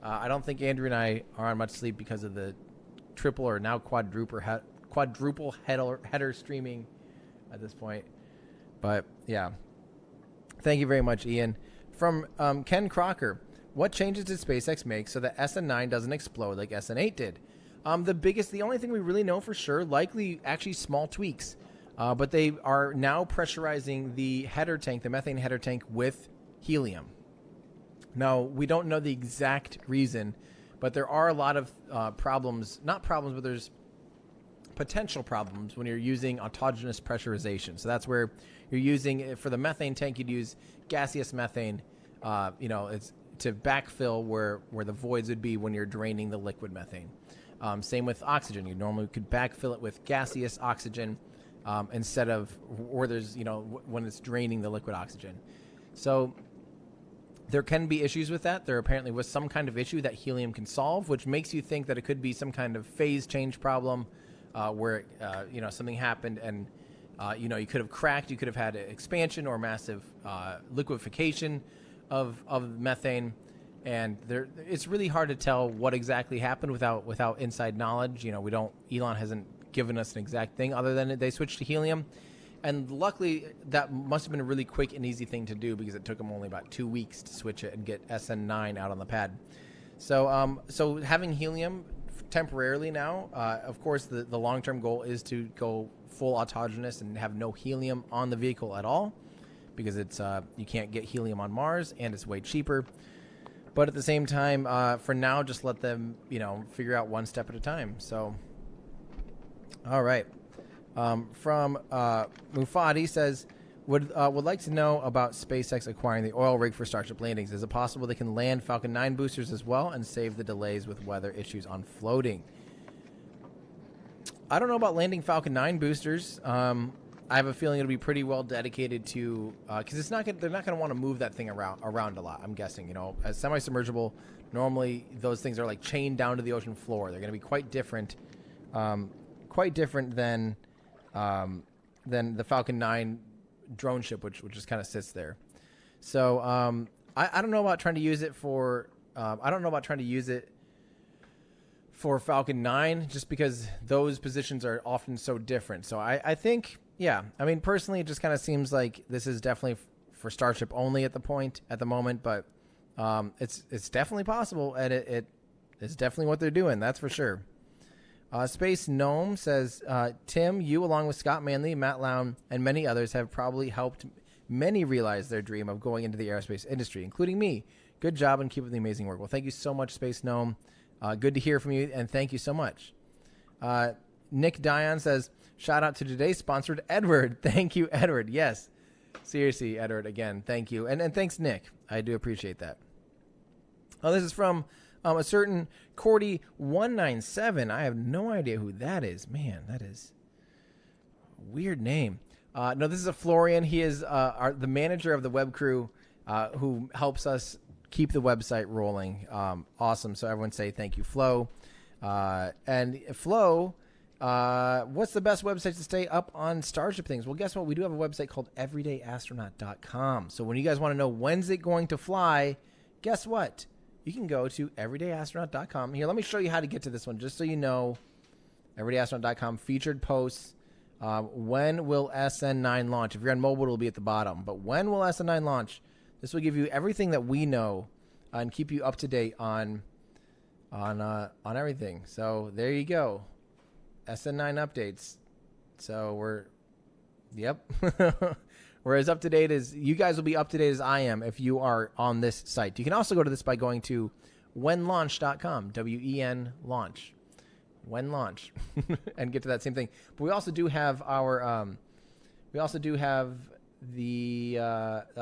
I don't think Andrew and I are on much sleep because of the triple or now quadruple header streaming at this point. But yeah, thank you very much, Ian. From Ken Crocker, what changes did SpaceX make so that SN9 doesn't explode like SN8 did? The only thing we really know for sure, likely actually small tweaks, but they are now pressurizing the header tank, the methane header tank, with helium. Now, we don't know the exact reason, but there are a lot of but there's potential problems when you're using autogenous pressurization. So that's where you're using, for the methane tank, you'd use gaseous methane, it's to backfill where the voids would be when you're draining the liquid methane. Same with oxygen. You normally could backfill it with gaseous oxygen instead of, or there's, when it's draining the liquid oxygen. So there can be issues with that. There apparently was some kind of issue that helium can solve, which makes you think that it could be some kind of phase change problem where, something happened and, you could have cracked. You could have had expansion or massive liquefaction of methane. And it's really hard to tell what exactly happened without inside knowledge. Elon hasn't given us an exact thing other than they switched to helium. And luckily, that must have been a really quick and easy thing to do because it took them only about 2 weeks to switch it and get SN9 out on the pad. So having helium temporarily now, of course, the long-term goal is to go full autogenous and have no helium on the vehicle at all because it's you can't get helium on Mars and it's way cheaper. But at the same time, for now, just let them, figure out one step at a time. So, all right. From Mufadi says, would like to know about SpaceX acquiring the oil rig for Starship landings. Is it possible they can land Falcon 9 boosters as well and save the delays with weather issues on floating? I don't know about landing Falcon 9 boosters. I have a feeling it'll be pretty well dedicated to, because they're not going to want to move that thing around a lot. I'm guessing, as semi-submersible, normally those things are like chained down to the ocean floor. They're going to be quite different quite different than the Falcon 9 drone ship, which just kind of sits there. So I don't know about trying to use it for for Falcon 9, just because those positions are often so different. So I think, yeah, I mean, personally, it just kind of seems like this is definitely for Starship only at the moment, but it's definitely possible, and it's definitely what they're doing. That's for sure. Space Gnome says, Tim, you along with Scott Manley, Matt Lown, and many others have probably helped many realize their dream of going into the aerospace industry, including me. Good job and keep up the amazing work. Well, thank you so much, Space Gnome. Good to hear from you, and thank you so much. Nick Dion says, shout out to today's sponsored Edward. Thank you, Edward. Yes. Seriously, Edward, again, thank you. And thanks, Nick. I do appreciate that. Oh, this is from a certain Cordy197. I have no idea who that is. Man, that is a weird name. No, this is a Florian. He is the manager of the web crew who helps us keep the website rolling. Awesome. So everyone say thank you, Flo. And Flo, what's the best website to stay up on Starship things? Well, guess what? We do have a website called everydayastronaut.com. So when you guys want to know when's it going to fly, guess what? You can go to everydayastronaut.com. Here, let me show you how to get to this one, just so you know. Everydayastronaut.com, featured posts. When will SN9 launch? If you're on mobile, it'll be at the bottom. But when will SN9 launch? This will give you everything that we know and keep you up to date on everything. So there you go. SN9 updates. So we're as up to date as you guys will be up to date as I am if you are on this site. You can also go to this by going to whenlaunch.com, WEN launch, when launch, and get to that same thing. But we also do have the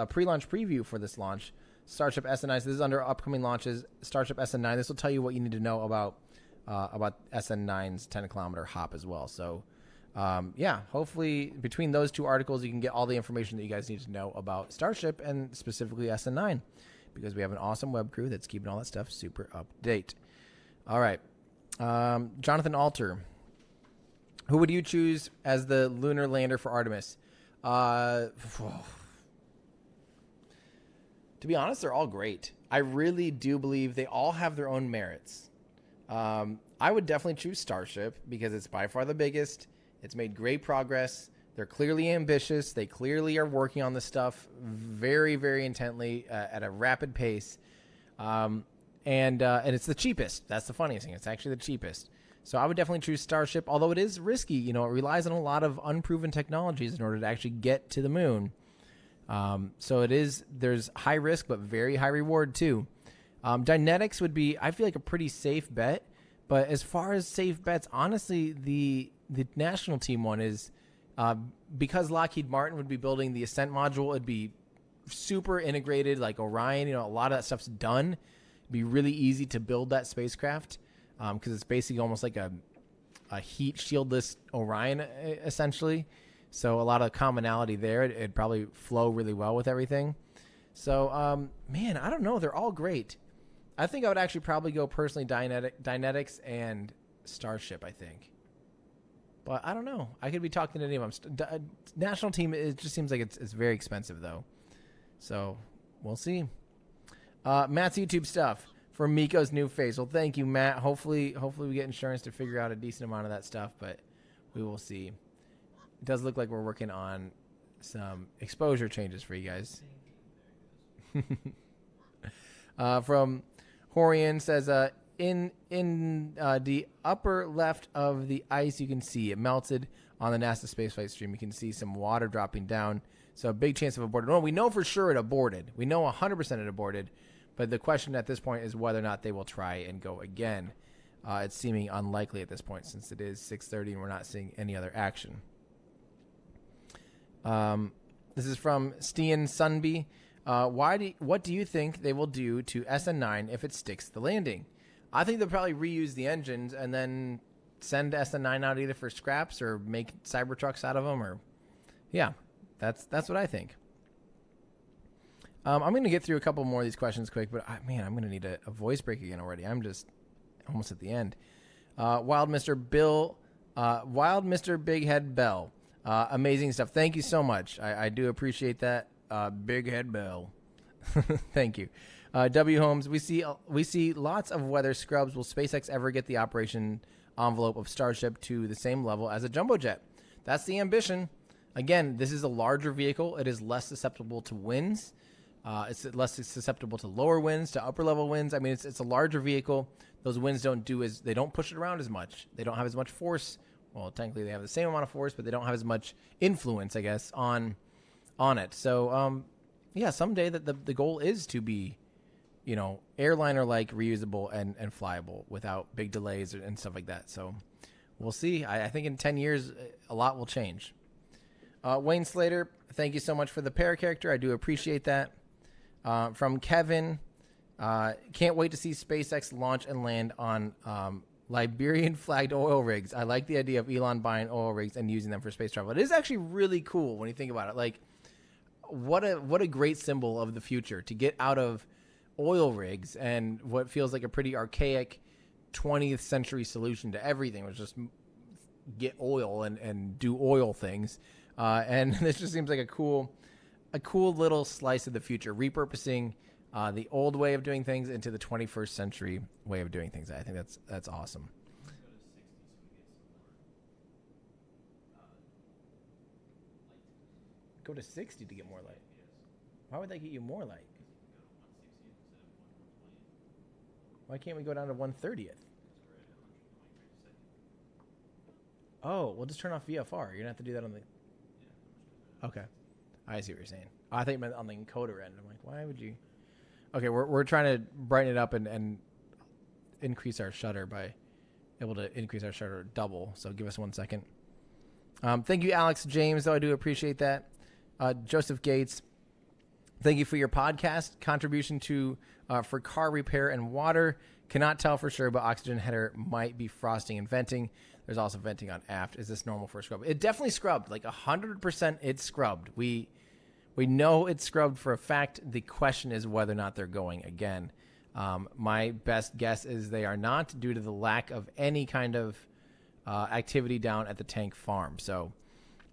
pre-launch preview for this launch, Starship SN9. So this is under upcoming launches, Starship SN9. This will tell you what you need to know about SN9's 10-kilometer hop as well. So, yeah, hopefully between those two articles, you can get all the information that you guys need to know about Starship and specifically SN9, because we have an awesome web crew that's keeping all that stuff super up to date. All right. Jonathan Alter, who would you choose as the lunar lander for Artemis? To be honest, they're all great. I really do believe they all have their own merits. I would definitely choose Starship because it's by far the biggest. It's made great progress. They're clearly ambitious. They clearly are working on this stuff very, very intently at a rapid pace. And it's the cheapest. That's the funniest thing. It's actually the cheapest. So I would definitely choose Starship, although it is risky. You know, it relies on a lot of unproven technologies in order to actually get to the moon. So there's high risk, but very high reward too. Dynetics would be, I feel like, a pretty safe bet. But as far as safe bets, honestly, the national team one is, because Lockheed Martin would be building the Ascent module, it'd be super integrated like Orion. You know, a lot of that stuff's done. It'd be really easy to build that spacecraft because it's basically almost like a heat shieldless Orion, essentially. So a lot of commonality there. It'd probably flow really well with everything. So, man, I don't know. They're all great. I think I would actually probably go personally Dynetics and Starship, I think. But I don't know. I could be talking to any of them. National team, it just seems like it's very expensive, though. So we'll see. Matt's YouTube stuff for Miko's new face. Well, thank you, Matt. Hopefully we get insurance to figure out a decent amount of that stuff, but we will see. It does look like we're working on some exposure changes for you guys. From Horian says, in the upper left of the ice, you can see it melted on the NASA spaceflight stream. You can see some water dropping down. So a big chance of aborted. Well, we know for sure it aborted. We know 100% it aborted. But the question at this point is whether or not they will try and go again. It's seeming unlikely at this point since it is 6:30 and we're not seeing any other action. This is from Stian Sunby. What do you think they will do to SN9 if it sticks the landing? I think they'll probably reuse the engines and then send SN9 out either for scraps or make Cybertrucks out of them. Or, yeah, that's what I think. I'm going to get through a couple more of these questions quick, but man, I'm going to need a voice break again already. I'm just almost at the end. Wild Mr. Bill Wild Mr. Big Head Bell. Amazing stuff. Thank you so much. I do appreciate that. Big Head Bell. Thank you. W. Holmes, we see lots of weather scrubs. Will SpaceX ever get the operation envelope of Starship to the same level as a jumbo jet? That's the ambition. Again, this is a larger vehicle. It is less susceptible to winds. It's less susceptible to lower winds, to upper level winds. I mean, it's a larger vehicle. Those winds they don't push it around as much. They don't have as much force. Well, technically they have the same amount of force, but they don't have as much influence, I guess, on it. So, yeah, someday the goal is to be, airliner-like, reusable and flyable without big delays and stuff like that. So we'll see. I think in 10 years, a lot will change. Wayne Slater, thank you so much for the para character. I do appreciate that. From Kevin, can't wait to see SpaceX launch and land on Liberian-flagged oil rigs. I like the idea of Elon buying oil rigs and using them for space travel. It is actually really cool when you think about it. Like, what a great symbol of the future to get out of oil rigs and what feels like a pretty archaic 20th century solution to everything, was just get oil and do oil things. And this just seems like a cool little slice of the future, repurposing the old way of doing things into the 21st century way of doing things. I think that's awesome. Go to 60 to get more light. Why would they get you more light? Why can't we go down to 1/30th? Oh, we'll just turn off VFR. You're gonna have to do that on the. Okay, I see what you're saying. Oh, I think you meant on the encoder end. I'm like, why would you? Okay, we're trying to brighten it up and increase our shutter by able to increase our shutter double. So give us 1 second. Thank you, Alex James. Though I do appreciate that. Joseph Gates, thank you for your podcast contribution to for car repair and water. Cannot tell for sure, but oxygen header might be frosting and venting. There's also venting on aft. Is this normal for a scrub? It definitely scrubbed, like 100%. It's scrubbed. We know it's scrubbed for a fact. The question is whether or not they're going again. My best guess is they are not, due to the lack of any kind of activity down at the tank farm. So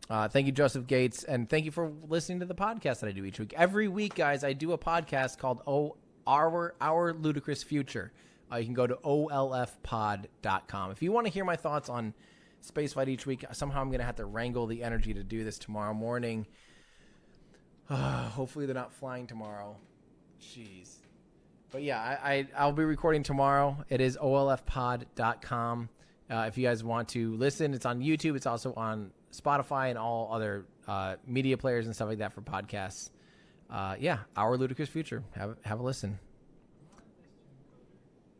thank you, Joseph Gates, and thank you for listening to the podcast that I do each week. Every week, guys, I do a podcast called Our Ludicrous Future. You can go to olfpod.com. If you want to hear my thoughts on spaceflight each week, somehow I'm going to have to wrangle the energy to do this tomorrow morning. Hopefully they're not flying tomorrow. Jeez. But yeah, I'll be recording tomorrow. It is olfpod.com. If you guys want to listen, it's on YouTube. It's also on Spotify and all other media players and stuff like that for podcasts. Yeah, Our Ludicrous Future. Have a listen.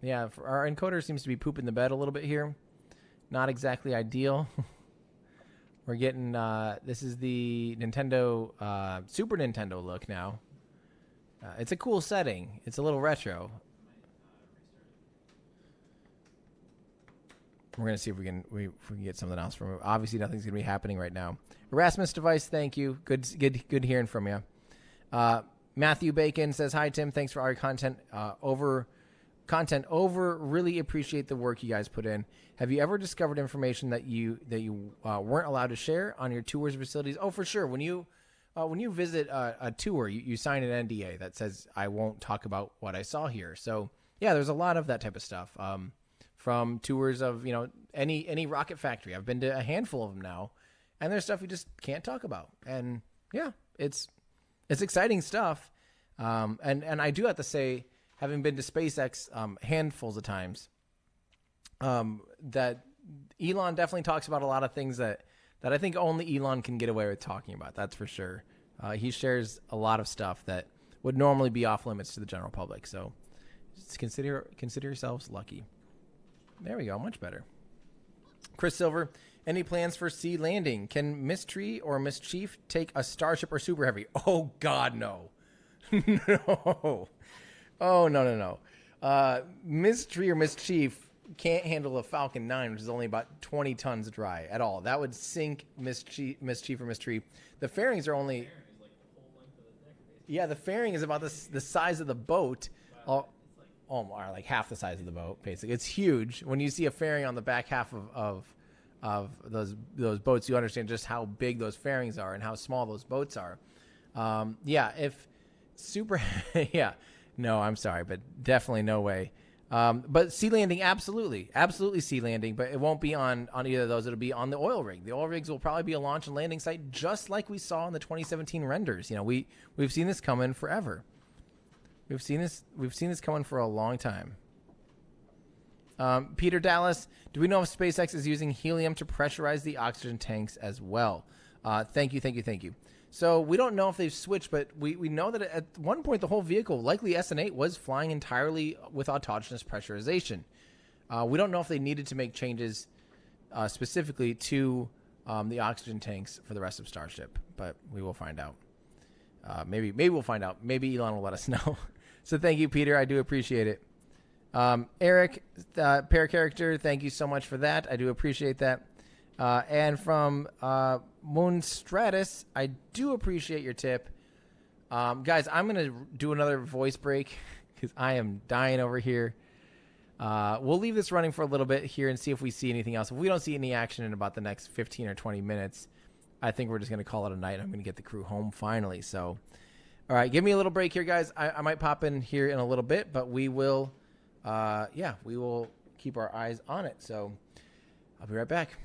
Yeah, our encoder seems to be pooping the bed a little bit here. Not exactly ideal. We're getting, this is the Nintendo, Super Nintendo look now. It's a cool setting. It's a little retro. We're going to see if we can get something else from it. Obviously, nothing's going to be happening right now. Erasmus Device, thank you. Good hearing from you. Matthew Bacon says, hi, Tim. Thanks for all your content over. Really appreciate the work you guys put in. Have you ever discovered information that you weren't allowed to share on your tours or facilities? Oh, for sure. When you visit a tour, you sign an NDA that says I won't talk about what I saw here. So yeah, there's a lot of that type of stuff. From tours of any rocket factory. I've been to a handful of them now, and there's stuff you just can't talk about. And yeah, it's exciting stuff. And I do have to say, having been to SpaceX handfuls of times, that Elon definitely talks about a lot of things that I think only Elon can get away with talking about. That's for sure. He shares a lot of stuff that would normally be off limits to the general public. So just consider yourselves lucky. There we go. Much better. Chris Silver, any plans for sea landing? Can Miss Tree or Miss Chief take a Starship or Super Heavy? Oh, God, no. No. Oh, no. Miss Tree or Miss Chief can't handle a Falcon 9, which is only about 20 tons dry at all. That would sink Miss Chief or Miss Tree. The fairings are only... Yeah, the fairing is about the size of the boat. Like half the size of the boat, basically. It's huge. When you see a fairing on the back half of of those boats, you understand just how big those fairings are and how small those boats are. Yeah, if super, yeah, no, I'm sorry, but definitely no way. But sea landing, absolutely sea landing, but it won't be on either of those. It'll be on the oil rig. The oil rigs will probably be a launch and landing site, just like we saw in the 2017 renders. You know, we've seen this coming forever. We've seen this coming for a long time. Peter Dallas, do we know if SpaceX is using helium to pressurize the oxygen tanks as well? Thank you. So we don't know if they've switched, but we know that at one point the whole vehicle, likely SN8, was flying entirely with autogenous pressurization. We don't know if they needed to make changes specifically to the oxygen tanks for the rest of Starship, but we will find out. Maybe we'll find out. Maybe Elon will let us know. So thank you, Peter. I do appreciate it. Eric, pair character, thank you so much for that. I do appreciate that. And from Moon Stratus, I do appreciate your tip. Guys, I'm going to do another voice break because I am dying over here. We'll leave this running for a little bit here and see if we see anything else. If we don't see any action in about the next 15 or 20 minutes, I think we're just going to call it a night. I'm going to get the crew home finally. So, all right, give me a little break here, guys. I might pop in here in a little bit, but we will, we will keep our eyes on it. So I'll be right back.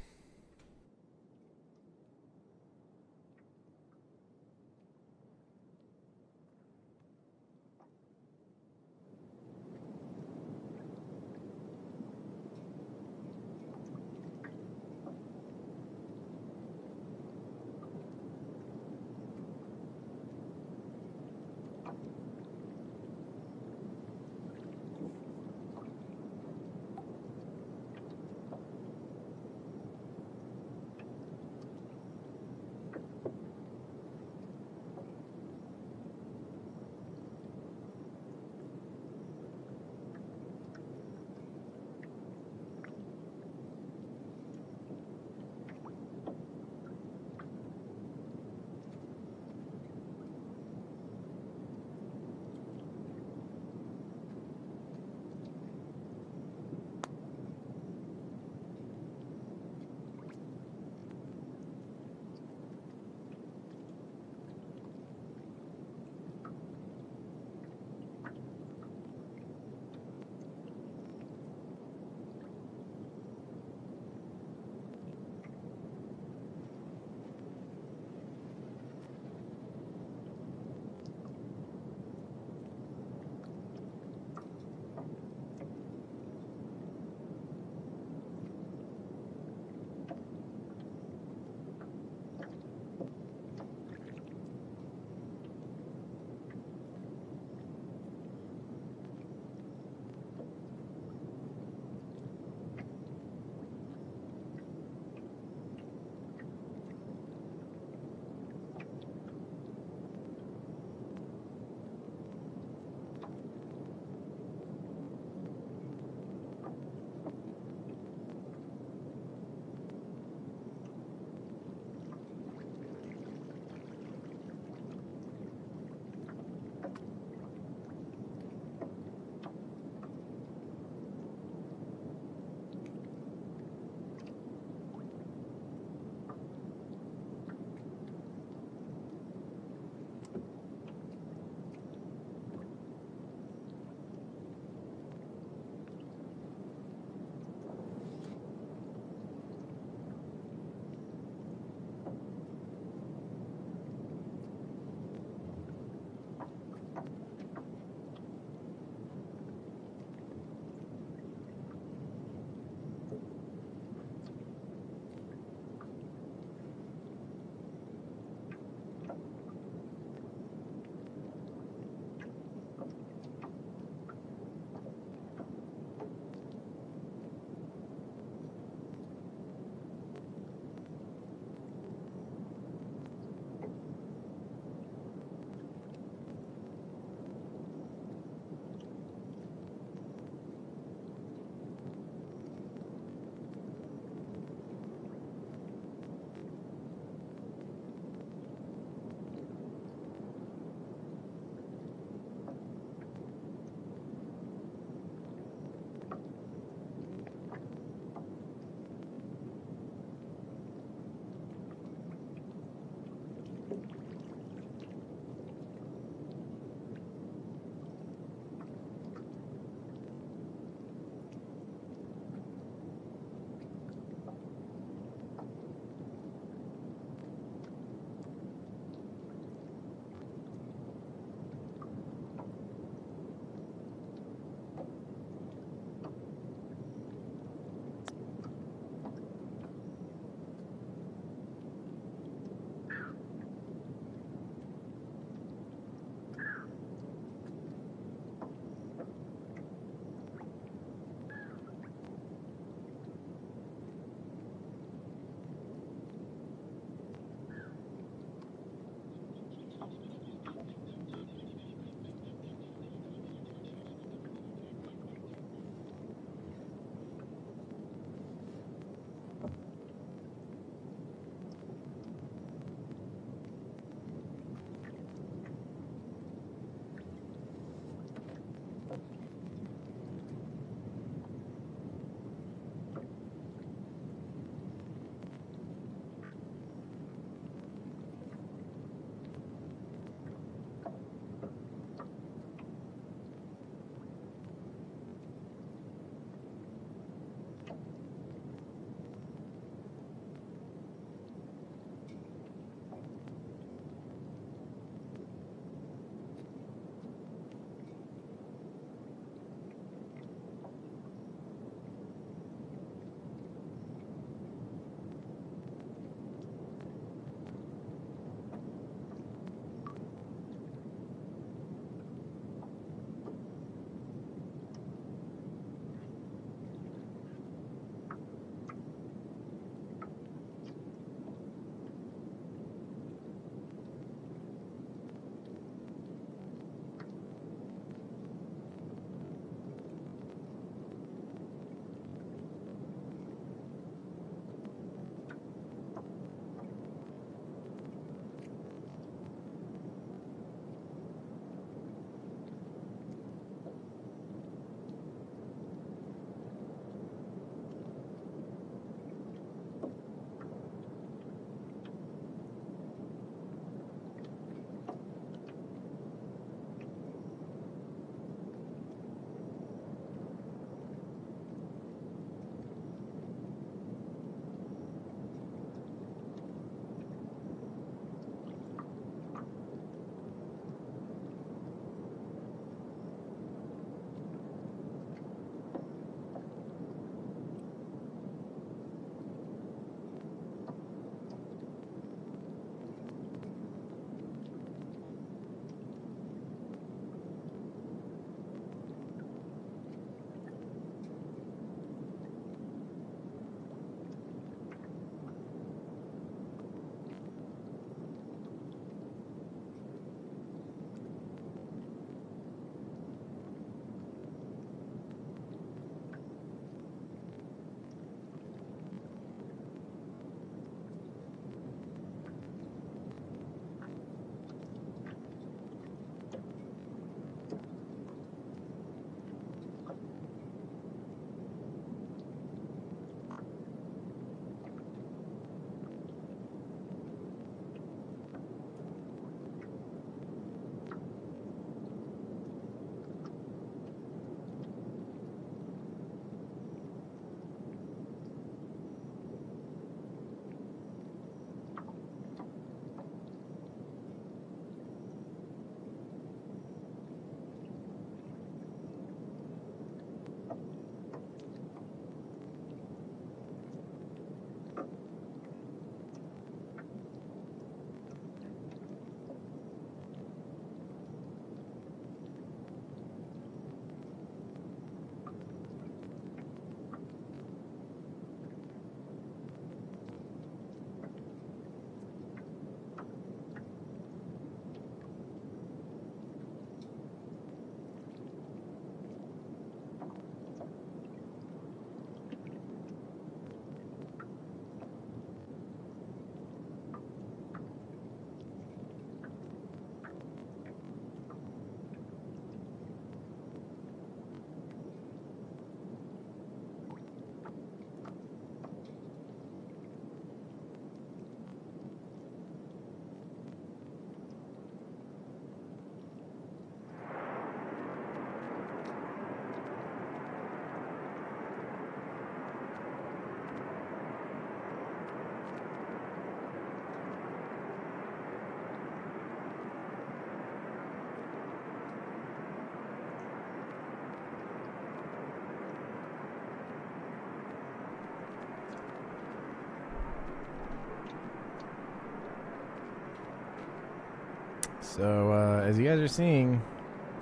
So, as you guys are seeing,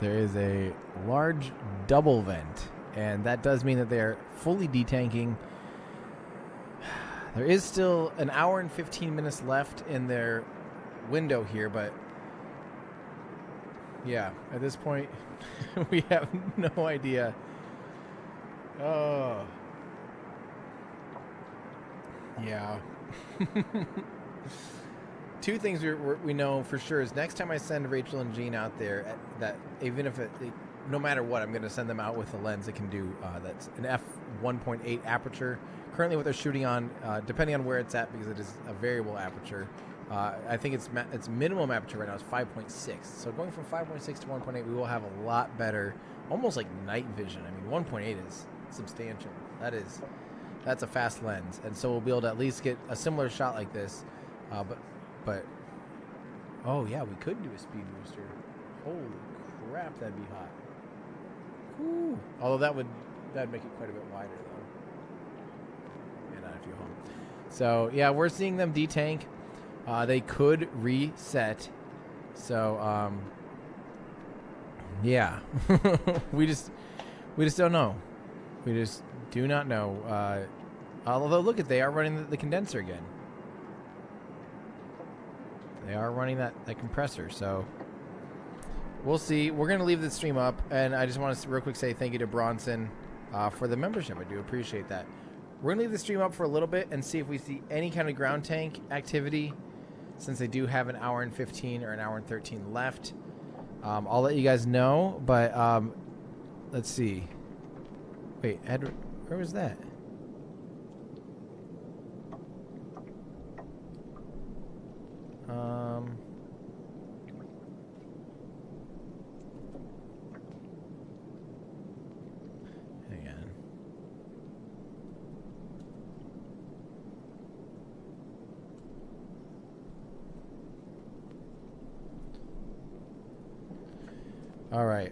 there is a large double vent, and that does mean that they're fully detanking. There is still an hour and 15 minutes left in their window here, but yeah, at this point, we have no idea. Oh. Yeah. Two things we know for sure is next time I send Rachel and Jean out there, that even if no matter what, I'm going to send them out with a lens that can do that's an f1.8 aperture. Currently, what they're shooting on, depending on where it's at, because it is a variable aperture. I think its minimum aperture right now is 5.6. So going from 5.6 to 1.8, we will have a lot better, almost like night vision. I mean, 1.8 is substantial. That's a fast lens, and so we'll be able to at least get a similar shot like this. But oh yeah, we could do a speed booster. Holy crap, that'd be hot. Whew. Although that'd make it quite a bit wider though. And not if you're home. So yeah, we're seeing them detank. They could reset. So yeah, we just don't know. We just do not know. Although look they are running the condenser again. They are running that compressor, so we'll see. We're going to leave the stream up, and I just want to real quick say thank you to Bronson for the membership. I do appreciate that. We're going to leave the stream up for a little bit and see if we see any kind of ground tank activity, since they do have an hour and 15 or an hour and 13 left. I'll let you guys know, but let's see. Wait, Edward, where was that? Hang on. All right.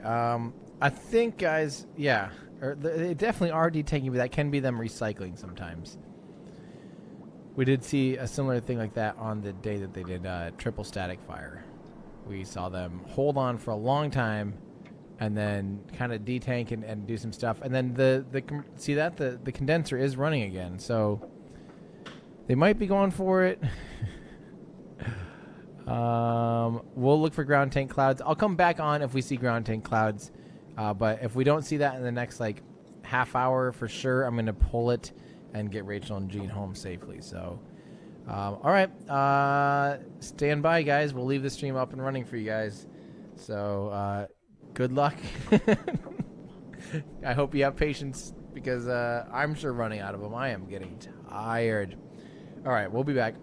I think, guys, yeah, they definitely are detanking, but that can be them recycling sometimes. We did see a similar thing like that on the day that they did triple static fire. We saw them hold on for a long time and then kind of detank and do some stuff. And then the condenser is running again. So they might be going for it. We'll look for ground tank clouds. I'll come back on if we see ground tank clouds. But if we don't see that in the next half hour for sure, I'm going to pull it and get Rachel and Jean home safely. So, all right, stand by, guys. We'll leave the stream up and running for you guys. So, good luck. I hope you have patience because I'm sure running out of them. I am getting tired. All right, we'll be back.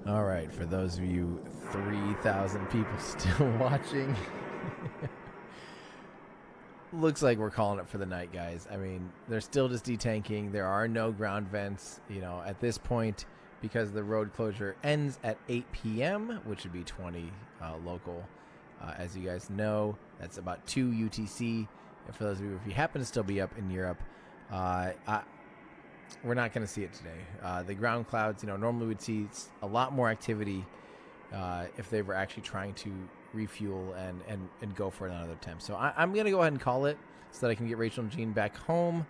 All right, for those of you 3,000 people still watching, looks like we're calling it for the night, guys. I mean, they're still just detanking. There are no ground vents, you know, at this point, because the road closure ends at 8 p.m., which would be 20 local. As you guys know, that's about 2 UTC. And for those of you, if you happen to still be up in Europe, we're not going to see it today. The ground clouds, you know, normally we'd see a lot more activity if they were actually trying to refuel and go for another attempt. So I'm going to go ahead and call it so that I can get Rachel and Jean back home.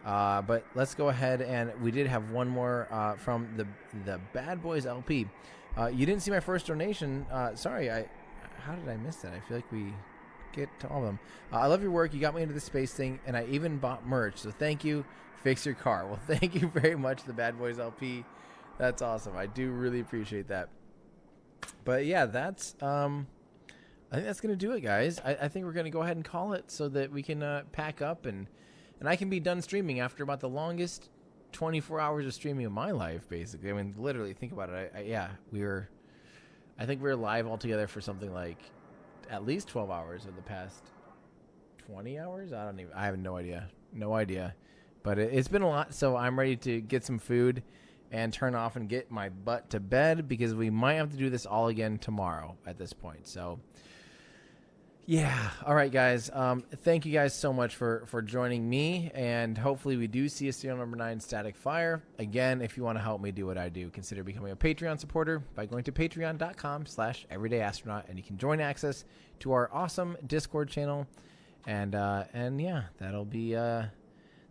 But let's go ahead, and we did have one more from the Bad Boys LP. You didn't see my first donation. Sorry, how did I miss that? I feel like we get to all of them. I love your work. You got me into the space thing, and I even bought merch. So thank you. Fix your car. Well, thank you very much, the Bad Boys LP. That's awesome. I do really appreciate that. But yeah, that's I think that's gonna do it, guys. I think we're gonna go ahead and call it so that we can pack up and I can be done streaming after about the longest 24 hours of streaming of my life, basically. I mean, literally, think about it. I think we were live altogether for something like at least 12 hours of the past 20 hours. I have no idea. But it's been a lot, so I'm ready to get some food and turn off and get my butt to bed, because we might have to do this all again tomorrow at this point. So, yeah. All right, guys. Thank you guys so much for joining me, and hopefully we do see a serial number 9 static fire. Again, if you want to help me do what I do, consider becoming a Patreon supporter by going to patreon.com/everydayastronaut, and you can join access to our awesome Discord channel. And yeah, that'll be...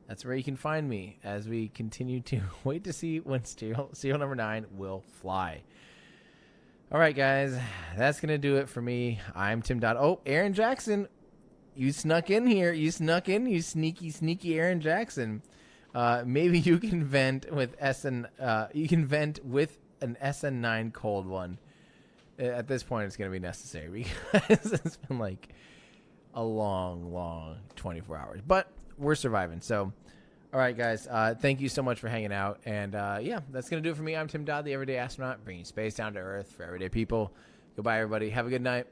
that's where you can find me as we continue to wait to see when serial number 9 will fly. All right, guys, that's going to do it for me. I'm Tim Dodd. Oh, Aaron Jackson, you snuck in here. You sneaky Aaron Jackson. Maybe you can vent with you can vent with an SN9 cold one. At this point, it's going to be necessary because it's been like a long 24 hours. But we're surviving. So, all right, guys, thank you so much for hanging out. And yeah, that's going to do it for me. I'm Tim Dodd, the Everyday Astronaut, bringing space down to Earth for everyday people. Goodbye, everybody. Have a good night.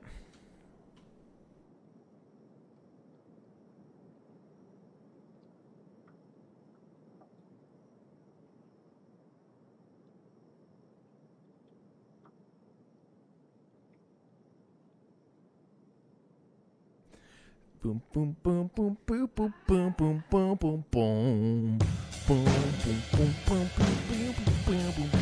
Boom, boom, boom, boom, boom, boom, boom, boom, boom, boom, boom, boom, boom, boom, boom, boom, boom, boom, boom, boom.